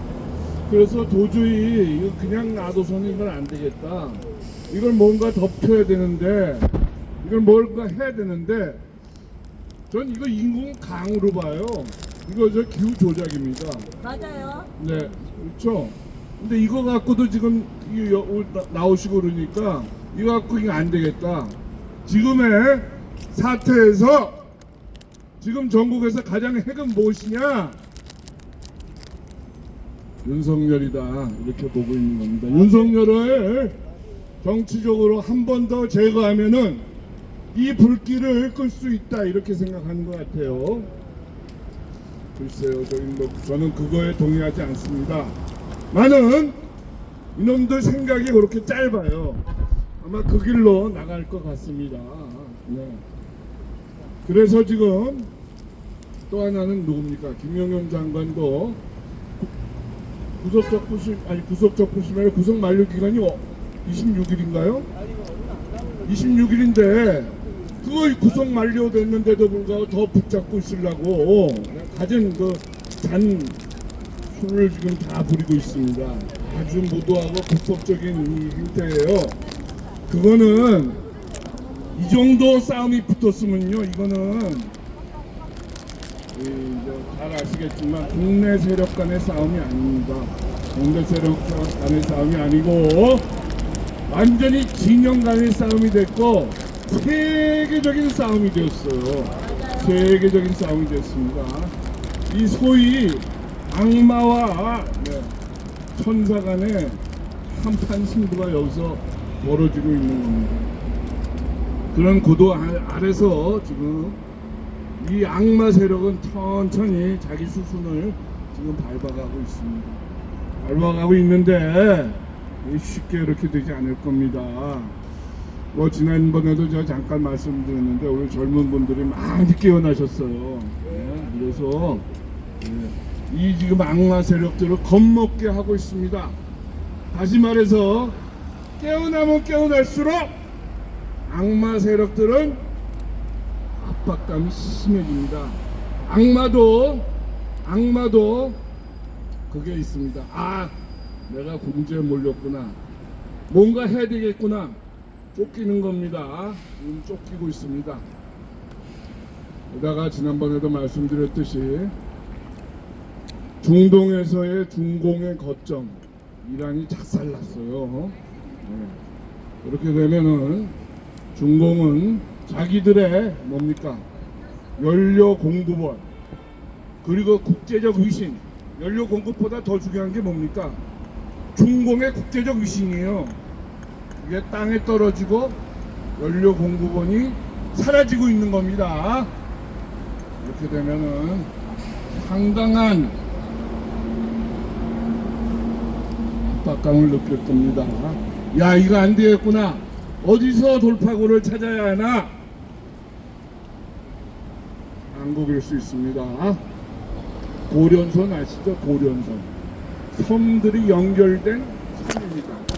그래서 도저히 이거 그냥 놔둬서는 이건 안 되겠다. 이걸 뭔가 덮쳐야 되는데, 이걸 뭔가 해야 되는데, 전 이거 인공 강으로 봐요. 이거 저 기후 조작입니다. 맞아요. 네, 그렇죠. 근데 이거 갖고도 지금 나오시고 그러니까 이거 갖고 이거 안 되겠다. 지금의 사태에서 지금 전국에서 가장 핵은 무엇이냐? 윤석열이다, 이렇게 보고 있는 겁니다. 윤석열을 정치적으로 한 번 더 제거하면은 이 불길을 끌 수 있다, 이렇게 생각하는 것 같아요. 글쎄요, 저는 그거에 동의하지 않습니다. 많은 이놈들 생각이 그렇게 짧아요. 아마 그 길로 나갈 것 같습니다. 네. 그래서 지금 또 하나는 누굽니까? 김영현 장관도 구속 만료 기간이 26일인가요? 26일인데 그거 구속 만료됐는데도 불구하고 더 붙잡고 있으려고 가진 그 잔술을 지금 다 부리고 있습니다. 아주 무도하고 불법적인 이 행태예요. 그거는 이 정도 싸움이 붙었으면요, 이거는 잘 아시겠지만 국내 세력 간의 싸움이 아닙니다. 국내 세력 간의 싸움이 아니고 완전히 진영 간의 싸움이 됐고 세계적인 싸움이 되었어요. 세계적인 싸움이 됐습니다. 이 소위 악마와 천사 간의 한판 승부가 여기서 벌어지고 있는 겁니다. 그런 구도 아래서 지금 이 악마 세력은 천천히 자기 수순을 지금 밟아가고 있습니다. 밟아가고 있는데 쉽게 이렇게 되지 않을 겁니다. 뭐 지난번에도 제가 잠깐 말씀드렸는데 오늘 젊은 분들이 많이 깨어나셨어요. 네, 그래서 이 지금 악마 세력들을 겁먹게 하고 있습니다. 다시 말해서 깨어나면 깨어날수록 악마 세력들은 압박감이 심해집니다. 악마도 그게 있습니다. 아, 내가 공주에 몰렸구나, 뭔가 해야 되겠구나, 쫓기는 겁니다. 지금 쫓기고 있습니다. 게다가 지난번에도 말씀드렸듯이 중동에서의 중공의 거점 이란이 작살났어요. 그렇게 되면은 중공은 자기들의 뭡니까? 연료 공급원, 그리고 국제적 위신, 연료 공급보다 더 중요한 게 뭡니까? 중공의 국제적 위신이에요. 이게 땅에 떨어지고 연료 공급원이 사라지고 있는 겁니다. 이렇게 되면은 상당한 압박감을 느낄 겁니다. 야, 이거 안 되겠구나. 어디서 돌파구를 찾아야 하나? 한국일 수 있습니다. 고련선 아시죠? 고련선. 섬들이 연결된 섬입니다.